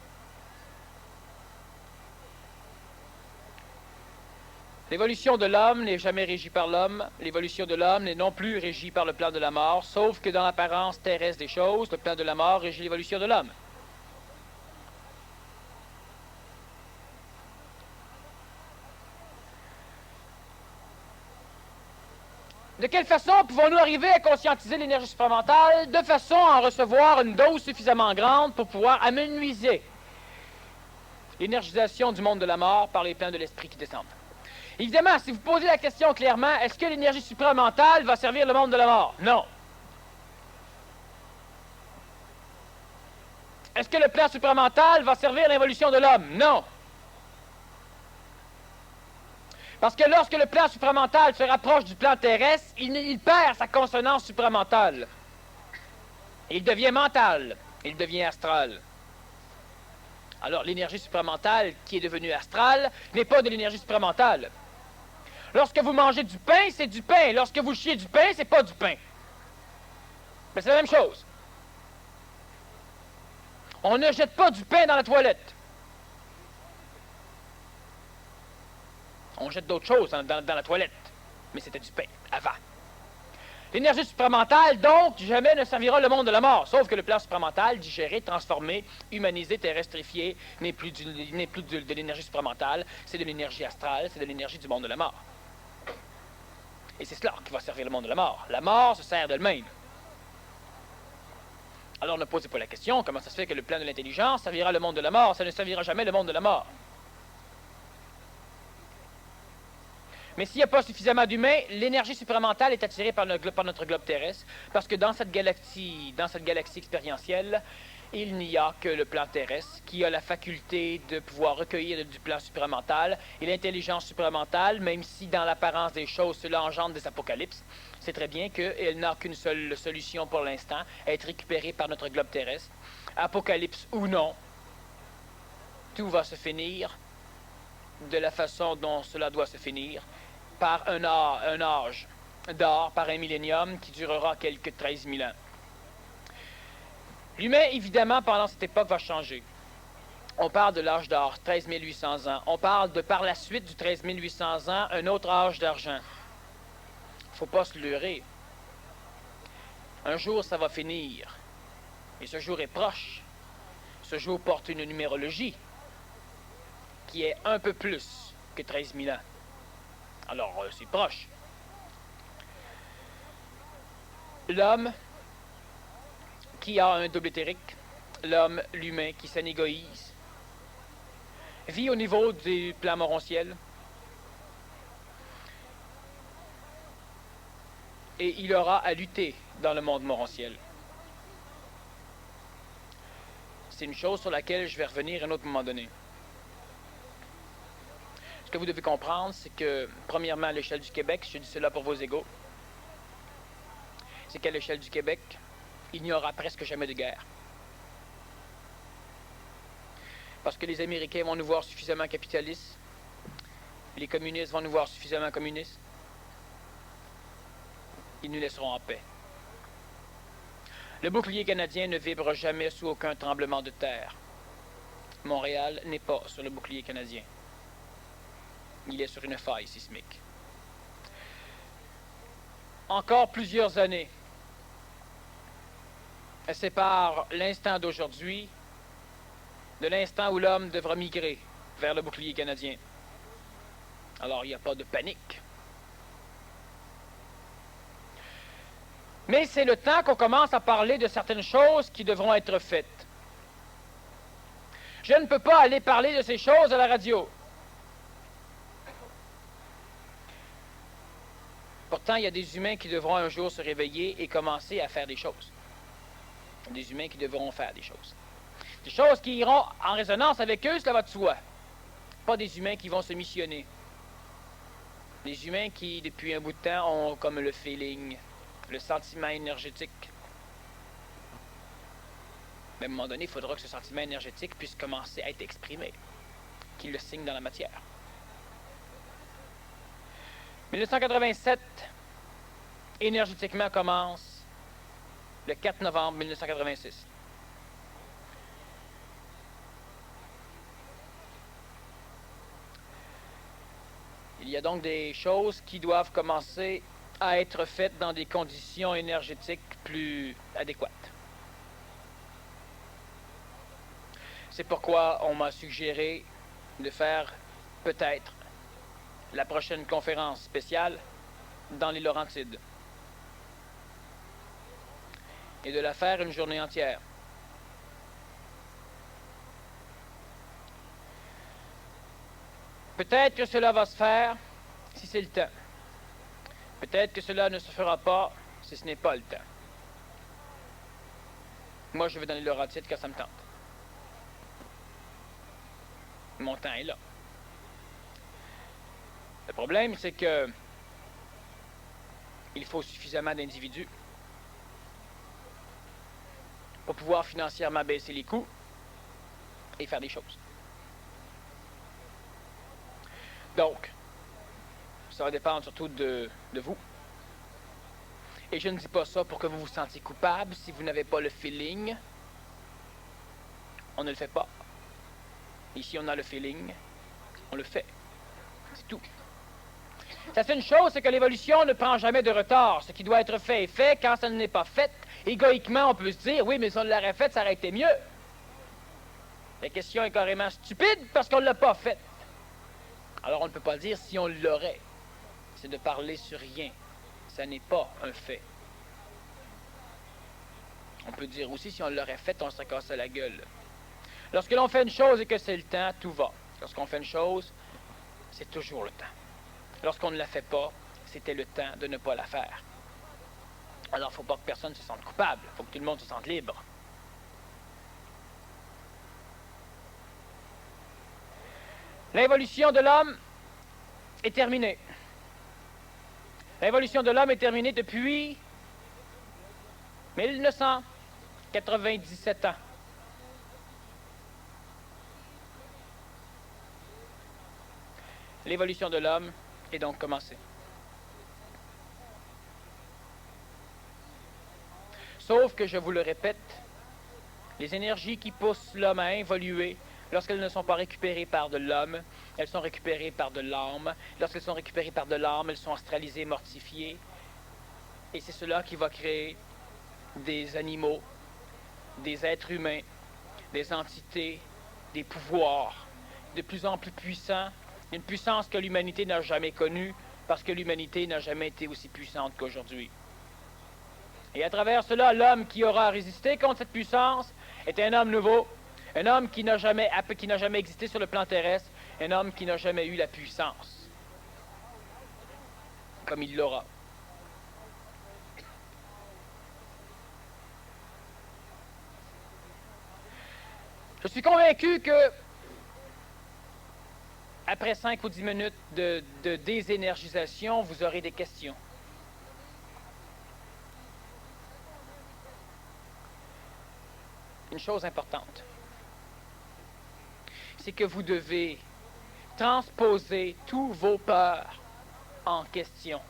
L'évolution de l'homme n'est jamais régie par l'homme. L'évolution de l'homme n'est non plus régie par le plan de la mort, sauf que dans l'apparence terrestre des choses, le plan de la mort régit l'évolution de l'homme. De quelle façon pouvons-nous arriver à conscientiser l'énergie supramentale de façon à en recevoir une dose suffisamment grande pour pouvoir amenuiser l'énergisation du monde de la mort par les plans de l'esprit qui descendent? Évidemment, si vous posez la question clairement, est-ce que l'énergie supramentale va servir le monde de la mort? Non. Est-ce que le plan supramental va servir l'évolution de l'homme? Non. Parce que lorsque le plan supramental se rapproche du plan terrestre, il perd sa consonance supramentale. Il devient mental. Il devient astral. Alors, l'énergie supramentale qui est devenue astrale n'est pas de l'énergie supramentale. Lorsque vous mangez du pain, c'est du pain. Lorsque vous chiez du pain, c'est pas du pain. Mais c'est la même chose. On ne jette pas du pain dans la toilette. On jette d'autres choses dans la toilette. Mais c'était du pain, avant. L'énergie supramentale, donc, jamais ne servira le monde de la mort. Sauf que le plan supramental, digéré, transformé, humanisé, terrestrifié, n'est plus de l'énergie supramentale. C'est de l'énergie astrale, c'est de l'énergie du monde de la mort. Et c'est cela qui va servir le monde de la mort. La mort se sert d'elle-même. Alors ne posez pas la question, comment ça se fait que le plan de l'intelligence servira le monde de la mort? Ça ne servira jamais le monde de la mort. Mais s'il n'y a pas suffisamment d'humains, l'énergie supramentale est attirée par notre globe terrestre, parce que dans cette galaxie expérientielle, il n'y a que le plan terrestre qui a la faculté de pouvoir recueillir du plan supramental. Et l'intelligence supramentale, même si dans l'apparence des choses cela engendre des apocalypses, c'est très bien qu'elle n'a qu'une seule solution pour l'instant, être récupérée par notre globe terrestre. Apocalypse ou non, tout va se finir de la façon dont cela doit se finir, par un âge d'or, par un millénium qui durera quelques 13 000 ans. L'humain, évidemment, pendant cette époque, va changer. On parle de l'âge d'or, 13 800 ans. On parle de, par la suite du 13 800 ans, un autre âge d'argent. Il ne faut pas se leurrer. Un jour, ça va finir. Et ce jour est proche. Ce jour porte une numérologie qui est un peu plus que 13 000 ans. Alors, c'est proche. L'homme qui a un double éthérique, l'homme, l'humain qui s'anégoïse, vit au niveau du plan morontiel et il aura à lutter dans le monde morontiel. C'est une chose sur laquelle je vais revenir à un autre moment donné. Ce que vous devez comprendre, c'est que, premièrement, à l'échelle du Québec, je dis cela pour vos égaux, c'est qu'à l'échelle du Québec, il n'y aura presque jamais de guerre. Parce que les Américains vont nous voir suffisamment capitalistes, les communistes vont nous voir suffisamment communistes, ils nous laisseront en paix. Le bouclier canadien ne vibre jamais sous aucun tremblement de terre. Montréal n'est pas sur le bouclier canadien. Il est sur une faille sismique. Encore plusieurs années séparent l'instant d'aujourd'hui de l'instant où l'homme devra migrer vers le bouclier canadien. Alors, il n'y a pas de panique. Mais c'est le temps qu'on commence à parler de certaines choses qui devront être faites. Je ne peux pas aller parler de ces choses à la radio. Pourtant, il y a des humains qui devront un jour se réveiller et commencer à faire des choses. Des humains qui devront faire des choses. Des choses qui iront en résonance avec eux, cela va de soi. Pas des humains qui vont se missionner. Des humains qui, depuis un bout de temps, ont comme le feeling, le sentiment énergétique. Mais à un moment donné, il faudra que ce sentiment énergétique puisse commencer à être exprimé, qu'il le signe dans la matière. 1987, énergétiquement, commence le 4 novembre 1986. Il y a donc des choses qui doivent commencer à être faites dans des conditions énergétiques plus adéquates. C'est pourquoi on m'a suggéré de faire peut-être la prochaine conférence spéciale dans les Laurentides et de la faire une journée entière. Peut-être que cela va se faire si c'est le temps. Peut-être que cela ne se fera pas si ce n'est pas le temps. Moi, je vais dans les Laurentides quand ça me tente. Mon temps est là. Le problème, c'est que il faut suffisamment d'individus pour pouvoir financièrement baisser les coûts et faire des choses. Donc, ça va dépendre surtout de vous. Et je ne dis pas ça pour que vous vous sentiez coupable si vous n'avez pas le feeling. On ne le fait pas. Et si on a le feeling, on le fait. C'est tout. Ça, c'est une chose, c'est que l'évolution ne prend jamais de retard. Ce qui doit être fait est fait. Quand ça n'est pas fait, égoïquement, on peut se dire, oui, mais si on l'aurait fait, ça aurait été mieux. La question est carrément stupide parce qu'on ne l'a pas faite. Alors, on ne peut pas dire si on l'aurait. C'est de parler sur rien. Ça n'est pas un fait. On peut dire aussi, si on l'aurait fait, on serait cassé la gueule. Lorsque l'on fait une chose et que c'est le temps, tout va. Lorsqu'on fait une chose, c'est toujours le temps. Lorsqu'on ne la fait pas, c'était le temps de ne pas la faire. Alors, il ne faut pas que personne se sente coupable. Il faut que tout le monde se sente libre. L'évolution de l'homme est terminée. L'évolution de l'homme est terminée depuis 1997 ans. L'évolution de l'homme est donc commencée. Sauf que, je vous le répète, les énergies qui poussent l'homme à évoluer, lorsqu'elles ne sont pas récupérées par de l'homme, elles sont récupérées par de l'âme. Lorsqu'elles sont récupérées par de l'âme, elles sont astralisées, mortifiées. Et c'est cela qui va créer des animaux, des êtres humains, des entités, des pouvoirs de plus en plus puissants, une puissance que l'humanité n'a jamais connue parce que l'humanité n'a jamais été aussi puissante qu'aujourd'hui. Et à travers cela, l'homme qui aura résisté contre cette puissance est un homme nouveau, un homme qui n'a jamais existé sur le plan terrestre, un homme qui n'a jamais eu la puissance, comme il l'aura. Je suis convaincu que, après 5 ou 10 minutes de désénergisation, vous aurez des questions. Une chose importante, c'est que vous devez transposer tous vos peurs en question.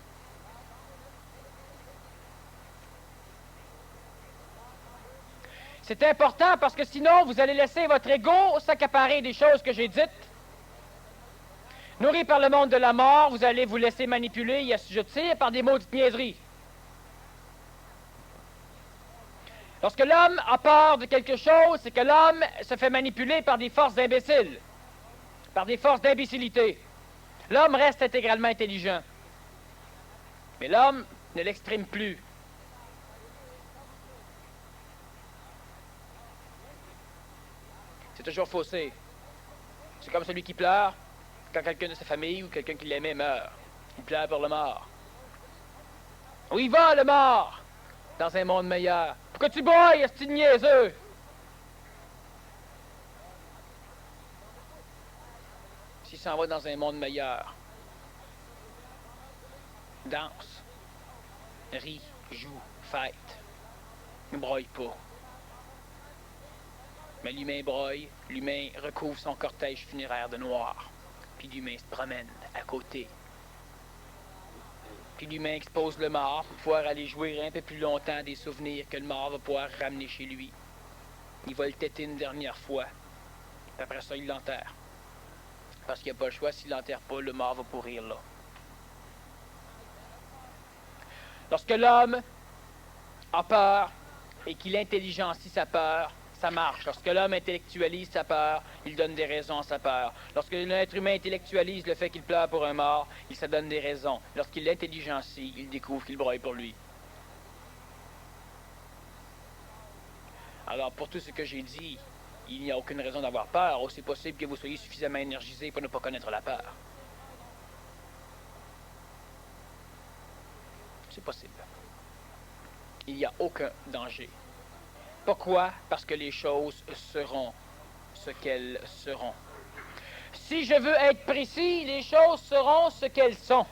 C'est important parce que sinon, vous allez laisser votre ego s'accaparer des choses que j'ai dites. Nourri par le monde de la mort, vous allez vous laisser manipuler et assujettir par des maudites niaiseries. Lorsque l'homme a peur de quelque chose, c'est que l'homme se fait manipuler par des forces imbéciles, par des forces d'imbécilité. L'homme reste intégralement intelligent. Mais l'homme ne l'exprime plus. C'est toujours faussé. C'est comme celui qui pleure quand quelqu'un de sa famille ou quelqu'un qui l'aimait meurt. Il pleure pour le mort. Où il va, le mort? Dans un monde meilleur. Pourquoi tu broyes, esti de niaiseux? S'il s'en va dans un monde meilleur, danse, rit, joue, fête, ne broye pas. Mais l'humain broye, l'humain recouvre son cortège funéraire de noir, puis l'humain se promène à côté. Puis l'humain expose le mort pour pouvoir aller jouer un peu plus longtemps des souvenirs que le mort va pouvoir ramener chez lui. Il va le têter une dernière fois. Puis après ça, il l'enterre. Parce qu'il n'y a pas le choix, s'il l'enterre pas, le mort va pourrir là. Lorsque l'homme a peur et qu'il intelligencie sa peur, ça marche. Lorsque l'homme intellectualise sa peur, il donne des raisons à sa peur. Lorsque l'être humain intellectualise le fait qu'il pleure pour un mort, il se donne des raisons. Lorsqu'il l'intelligencie, il découvre qu'il broye pour lui. Alors, pour tout ce que j'ai dit, il n'y a aucune raison d'avoir peur, ou c'est possible que vous soyez suffisamment énergisé pour ne pas connaître la peur. C'est possible. Il n'y a aucun danger. Pourquoi? Parce que les choses seront ce qu'elles seront. Si je veux être précis, les choses seront ce qu'elles sont.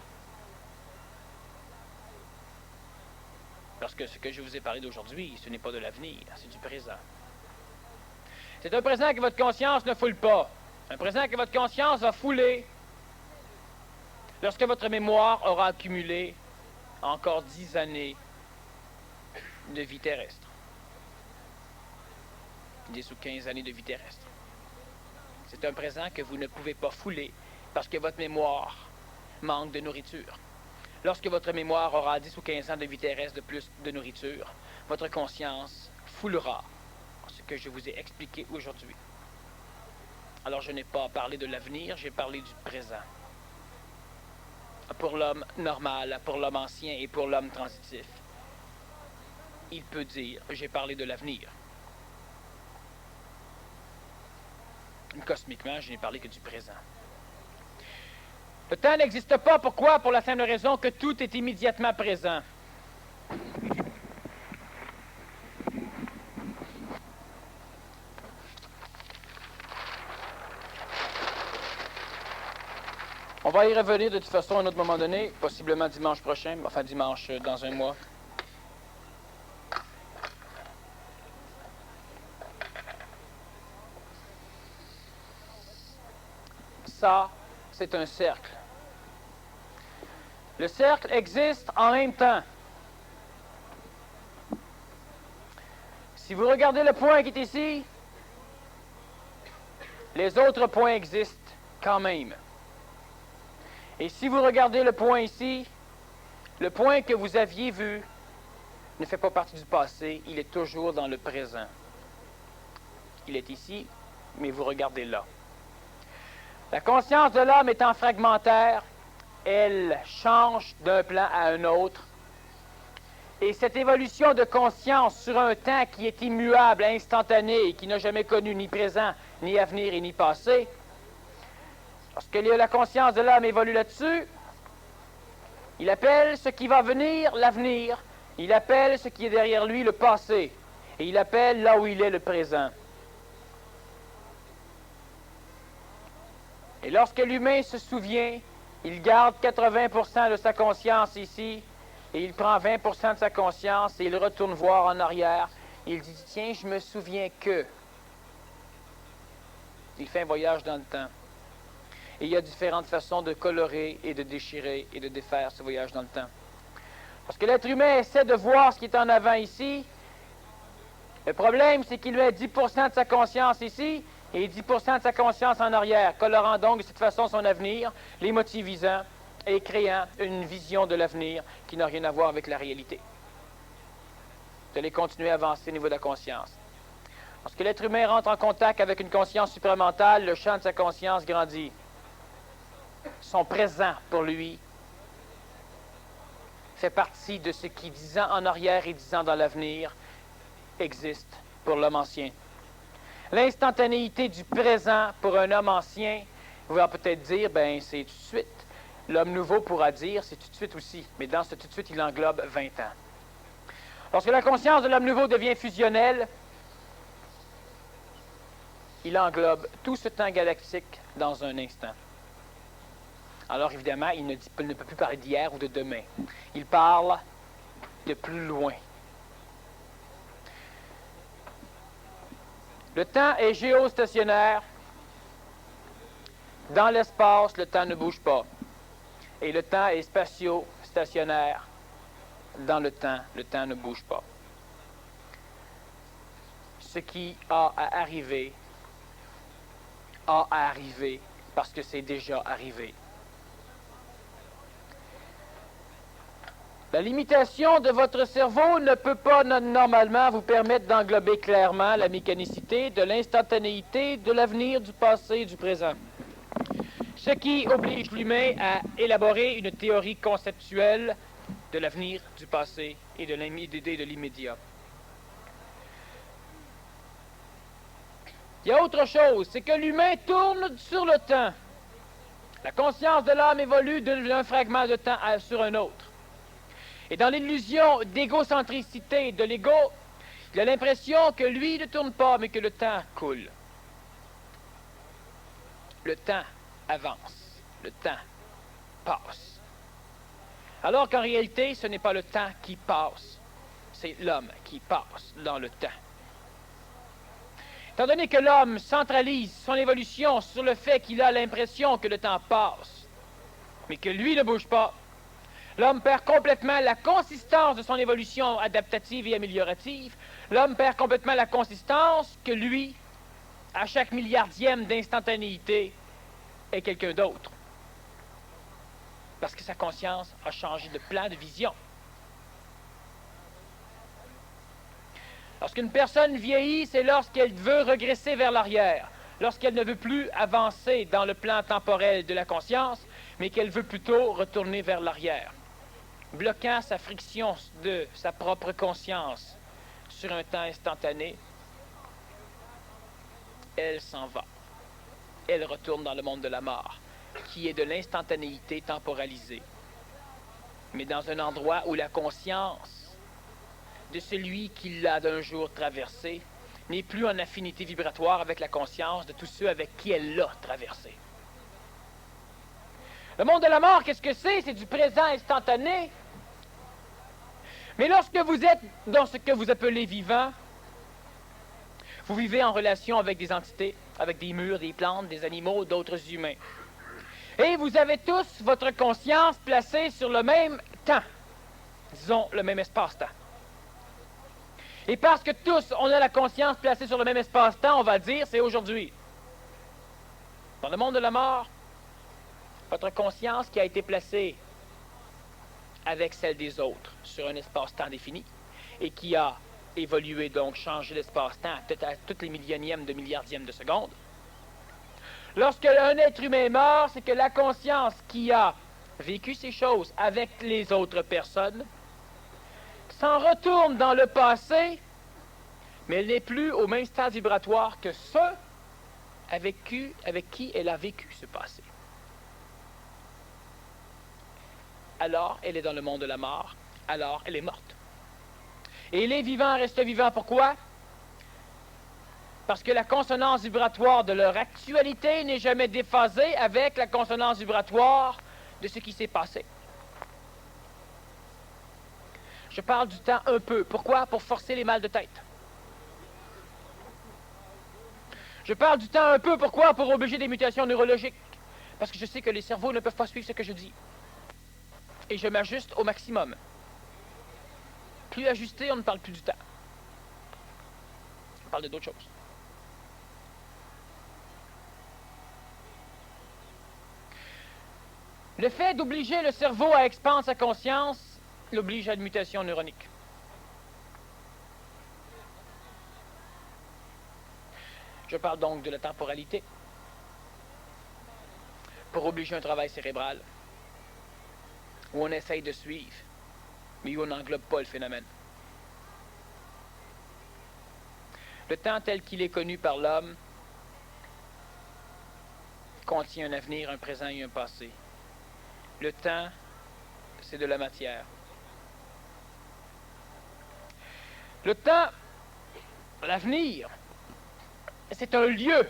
Parce que ce que je vous ai parlé d'aujourd'hui, ce n'est pas de l'avenir, c'est du présent. C'est un présent que votre conscience ne foule pas. Un présent que votre conscience va fouler lorsque votre mémoire aura accumulé encore 10 années de vie terrestre. 10 ou 15 années de vie terrestre. C'est un présent que vous ne pouvez pas fouler parce que votre mémoire manque de nourriture. Lorsque votre mémoire aura 10 ou 15 ans de vie terrestre de plus de nourriture, votre conscience foulera ce que je vous ai expliqué aujourd'hui. Alors je n'ai pas parlé de l'avenir, j'ai parlé du présent. Pour l'homme normal, pour l'homme ancien et pour l'homme transitif, il peut dire « j'ai parlé de l'avenir ». Cosmiquement, je n'ai parlé que du présent. Le temps n'existe pas. Pourquoi? Pour la simple raison que tout est immédiatement présent. On va y revenir de toute façon à un autre moment donné, possiblement dimanche prochain, enfin dimanche dans un mois. Ça, c'est un cercle. Le cercle existe en même temps. Si vous regardez le point qui est ici, les autres points existent quand même. Et si vous regardez le point ici, le point que vous aviez vu ne fait pas partie du passé, il est toujours dans le présent. Il est ici, mais vous regardez là. La conscience de l'homme étant fragmentaire, elle change d'un plan à un autre. Et cette évolution de conscience sur un temps qui est immuable, instantané, et qui n'a jamais connu ni présent, ni avenir et ni passé, lorsque la conscience de l'homme évolue là-dessus, il appelle ce qui va venir l'avenir, il appelle ce qui est derrière lui le passé, et il appelle là où il est le présent. Et lorsque l'humain se souvient, il garde 80% de sa conscience ici, et il prend 20% de sa conscience, et il retourne voir en arrière. Il dit, tiens, je me souviens que. Il fait un voyage dans le temps. Et il y a différentes façons de colorer et de déchirer et de défaire ce voyage dans le temps. Parce que l'être humain essaie de voir ce qui est en avant ici. Le problème, c'est qu'il met 10% de sa conscience ici, et 10% de sa conscience en arrière, colorant donc de cette façon son avenir, les motivisant et créant une vision de l'avenir qui n'a rien à voir avec la réalité. De les continuer à avancer au niveau de la conscience. Lorsque l'être humain rentre en contact avec une conscience supramentale, le champ de sa conscience grandit. Son présent, pour lui, fait partie de ce qui, 10 ans en arrière et 10 ans dans l'avenir, existe pour l'homme ancien. L'instantanéité du présent pour un homme ancien, vous allez peut-être dire, ben c'est tout de suite. L'homme nouveau pourra dire, c'est tout de suite aussi. Mais dans ce tout de suite, il englobe 20 ans. Lorsque la conscience de l'homme nouveau devient fusionnelle, il englobe tout ce temps galactique dans un instant. Alors évidemment, il ne peut plus parler d'hier ou de demain. Il parle de plus loin. Le temps est géostationnaire. Dans l'espace, le temps ne bouge pas. Et le temps est spatio-stationnaire. Dans le temps ne bouge pas. Ce qui a à arriver parce que c'est déjà arrivé. La limitation de votre cerveau ne peut pas normalement vous permettre d'englober clairement la mécanicité, de l'instantanéité, de l'avenir, du passé et du présent. Ce qui oblige l'humain à élaborer une théorie conceptuelle de l'avenir, du passé et de l'immédiat. Il y a autre chose, c'est que l'humain tourne sur le temps. La conscience de l'âme évolue d'un fragment de temps sur un autre. Et dans l'illusion d'égocentricité de l'ego, il a l'impression que lui ne tourne pas, mais que le temps coule. Le temps avance, le temps passe. Alors qu'en réalité, ce n'est pas le temps qui passe, c'est l'homme qui passe dans le temps. Étant donné que l'homme centralise son évolution sur le fait qu'il a l'impression que le temps passe, mais que lui ne bouge pas, l'homme perd complètement la consistance de son évolution adaptative et améliorative. L'homme perd complètement la consistance que lui, à chaque milliardième d'instantanéité, est quelqu'un d'autre. Parce que sa conscience a changé de plan de vision. Lorsqu'une personne vieillit, c'est lorsqu'elle veut régresser vers l'arrière, lorsqu'elle ne veut plus avancer dans le plan temporel de la conscience, mais qu'elle veut plutôt retourner vers l'arrière. Bloquant sa friction de sa propre conscience sur un temps instantané, elle s'en va. Elle retourne dans le monde de la mort, qui est de l'instantanéité temporalisée, mais dans un endroit où la conscience de celui qui l'a d'un jour traversé n'est plus en affinité vibratoire avec la conscience de tous ceux avec qui elle l'a traversé. Le monde de la mort, qu'est-ce que c'est? C'est du présent instantané. Mais lorsque vous êtes dans ce que vous appelez vivant, vous vivez en relation avec des entités, avec des murs, des plantes, des animaux, d'autres humains. Et vous avez tous votre conscience placée sur le même temps, disons le même espace-temps. Et parce que tous, on a la conscience placée sur le même espace-temps, on va dire, c'est aujourd'hui. Dans le monde de la mort, votre conscience qui a été placée avec celle des autres sur un espace-temps défini et qui a évolué, donc changé l'espace-temps, peut-être à toutes les millionièmes de milliardièmes de seconde. Lorsque un être humain est mort, c'est que la conscience qui a vécu ces choses avec les autres personnes s'en retourne dans le passé, mais elle n'est plus au même stade vibratoire que ceux avec qui elle a vécu ce passé. Alors, elle est dans le monde de la mort, alors elle est morte. Et les vivants restent vivants, pourquoi? Parce que la consonance vibratoire de leur actualité n'est jamais déphasée avec la consonance vibratoire de ce qui s'est passé. Je parle du temps un peu. Pourquoi? Pour forcer les mal de tête. Je parle du temps un peu. Pourquoi? Pour obliger des mutations neurologiques. Parce que je sais que les cerveaux ne peuvent pas suivre ce que je dis. Et je m'ajuste au maximum. Plus ajusté, on ne parle plus du temps. On parle d'autres choses. Le fait d'obliger le cerveau à expandre sa conscience l'oblige à une mutation neuronique. Je parle donc de la temporalité pour obliger un travail cérébral où on essaye de suivre, mais où on n'englobe pas le phénomène. Le temps tel qu'il est connu par l'homme contient un avenir, un présent et un passé. Le temps, c'est de la matière. Le temps, l'avenir, c'est un lieu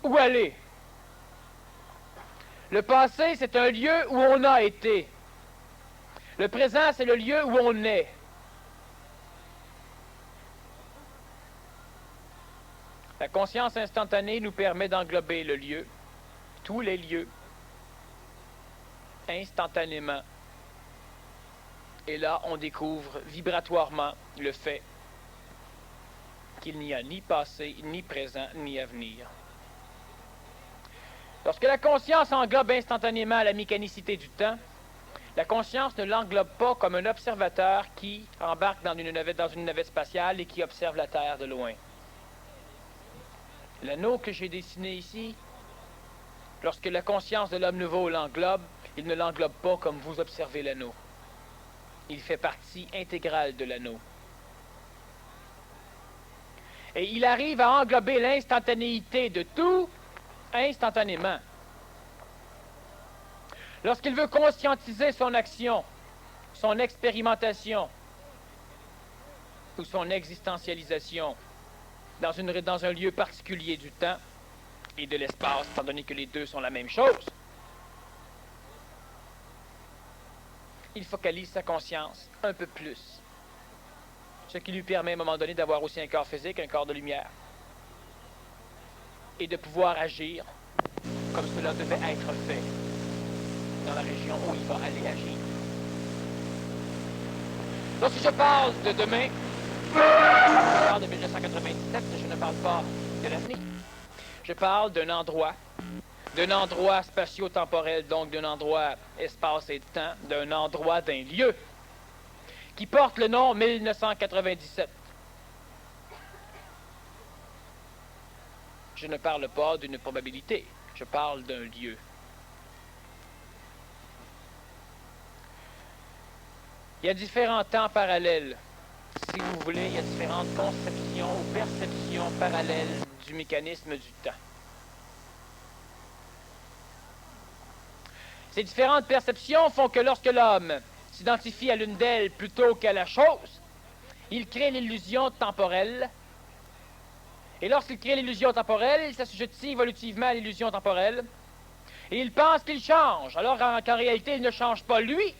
où aller. Le passé, c'est un lieu où on a été. Le présent, c'est le lieu où on est. La conscience instantanée nous permet d'englober le lieu, tous les lieux, instantanément. Et là, on découvre vibratoirement le fait qu'il n'y a ni passé, ni présent, ni avenir. Lorsque la conscience englobe instantanément la mécanicité du temps, la conscience ne l'englobe pas comme un observateur qui embarque dans une navette spatiale et qui observe la Terre de loin. L'anneau que j'ai dessiné ici, lorsque la conscience de l'homme nouveau l'englobe, il ne l'englobe pas comme vous observez l'anneau. Il fait partie intégrale de l'anneau. Et il arrive à englober l'instantanéité de tout instantanément. Lorsqu'il veut conscientiser son action, son expérimentation ou son existentialisation dans un lieu particulier du temps et de l'espace, étant donné que les deux sont la même chose, il focalise sa conscience un peu plus. Ce qui lui permet à un moment donné d'avoir aussi un corps physique, un corps de lumière. Et de pouvoir agir comme cela devait être fait dans la région où il va aller agir. Lorsque je parle de demain, je parle de 1997, je ne parle pas de l'avenir. Je parle d'un endroit spatio-temporel, donc d'un endroit espace et temps, d'un endroit, d'un lieu, qui porte le nom 1997. Je ne parle pas d'une probabilité, je parle d'un lieu. Il y a différents temps parallèles. Si vous voulez, il y a différentes conceptions ou perceptions parallèles du mécanisme du temps. Ces différentes perceptions font que lorsque l'homme s'identifie à l'une d'elles plutôt qu'à la chose, il crée l'illusion temporelle. Et lorsqu'il crée l'illusion temporelle, il s'assujettit évolutivement à l'illusion temporelle. Et il pense qu'il change, alors qu'en réalité, il ne change pas lui,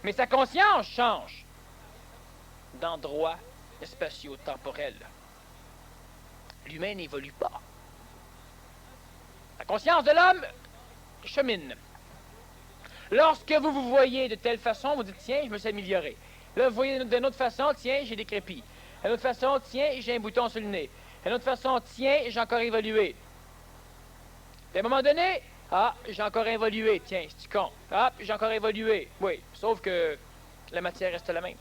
mais sa conscience change d'endroit spatio-temporel. L'humain n'évolue pas. La conscience de l'homme chemine. Lorsque vous vous voyez de telle façon, vous dites, tiens, je me suis amélioré. Là, vous voyez d'une autre façon, tiens, j'ai décrépit. D'une autre façon, tiens, j'ai un bouton sur le nez. D'une autre façon, tiens, j'ai encore évolué. Puis à un moment donné, j'ai encore évolué. Tiens, c'est con. J'ai encore évolué. Oui, sauf que la matière reste la même.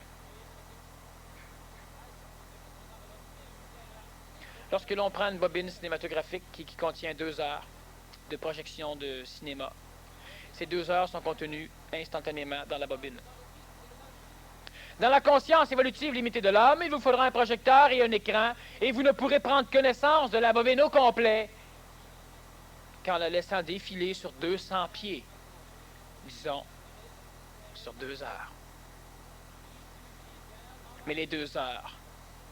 Lorsque l'on prend une bobine cinématographique qui contient 2 heures de projection de cinéma, ces 2 heures sont contenues instantanément dans la bobine. Dans la conscience évolutive limitée de l'homme, il vous faudra un projecteur et un écran, et vous ne pourrez prendre connaissance de la bobine au complet qu'en la laissant défiler sur 200 pieds, disons, sur 2 heures. Mais les 2 heures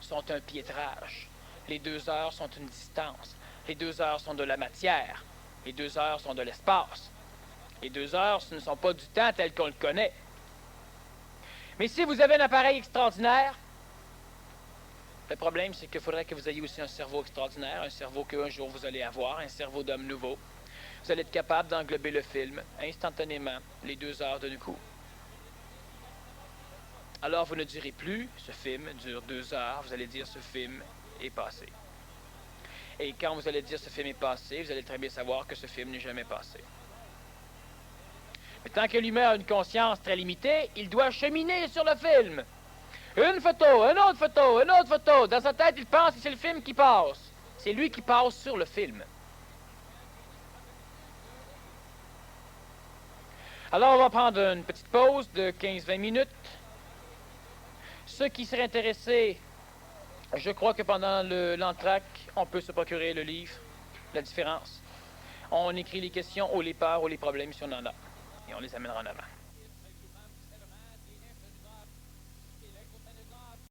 sont un piétrage. Les 2 heures sont une distance. Les 2 heures sont de la matière. Les 2 heures sont de l'espace. Les 2 heures, ce ne sont pas du temps tel qu'on le connaît. Mais si vous avez un appareil extraordinaire, le problème, c'est qu'il faudrait que vous ayez aussi un cerveau extraordinaire, un cerveau qu'un jour vous allez avoir, un cerveau d'homme nouveau. Vous allez être capable d'englober le film instantanément, les 2 heures d'un coup. Alors vous ne direz plus, ce film dure 2 heures, vous allez dire ce film est passé. Et quand vous allez dire ce film est passé, vous allez très bien savoir que ce film n'est jamais passé. Mais tant que l'humain a une conscience très limitée, il doit cheminer sur le film. Une photo, une autre photo, une autre photo. Dans sa tête, il pense que c'est le film qui passe. C'est lui qui passe sur le film. Alors, on va prendre une petite pause de 15-20 minutes. Ceux qui seraient intéressés, je crois que pendant l'entracte, on peut se procurer le livre, La différence. On écrit les questions ou les peurs ou les problèmes si on en a. Et on les amènera en avant.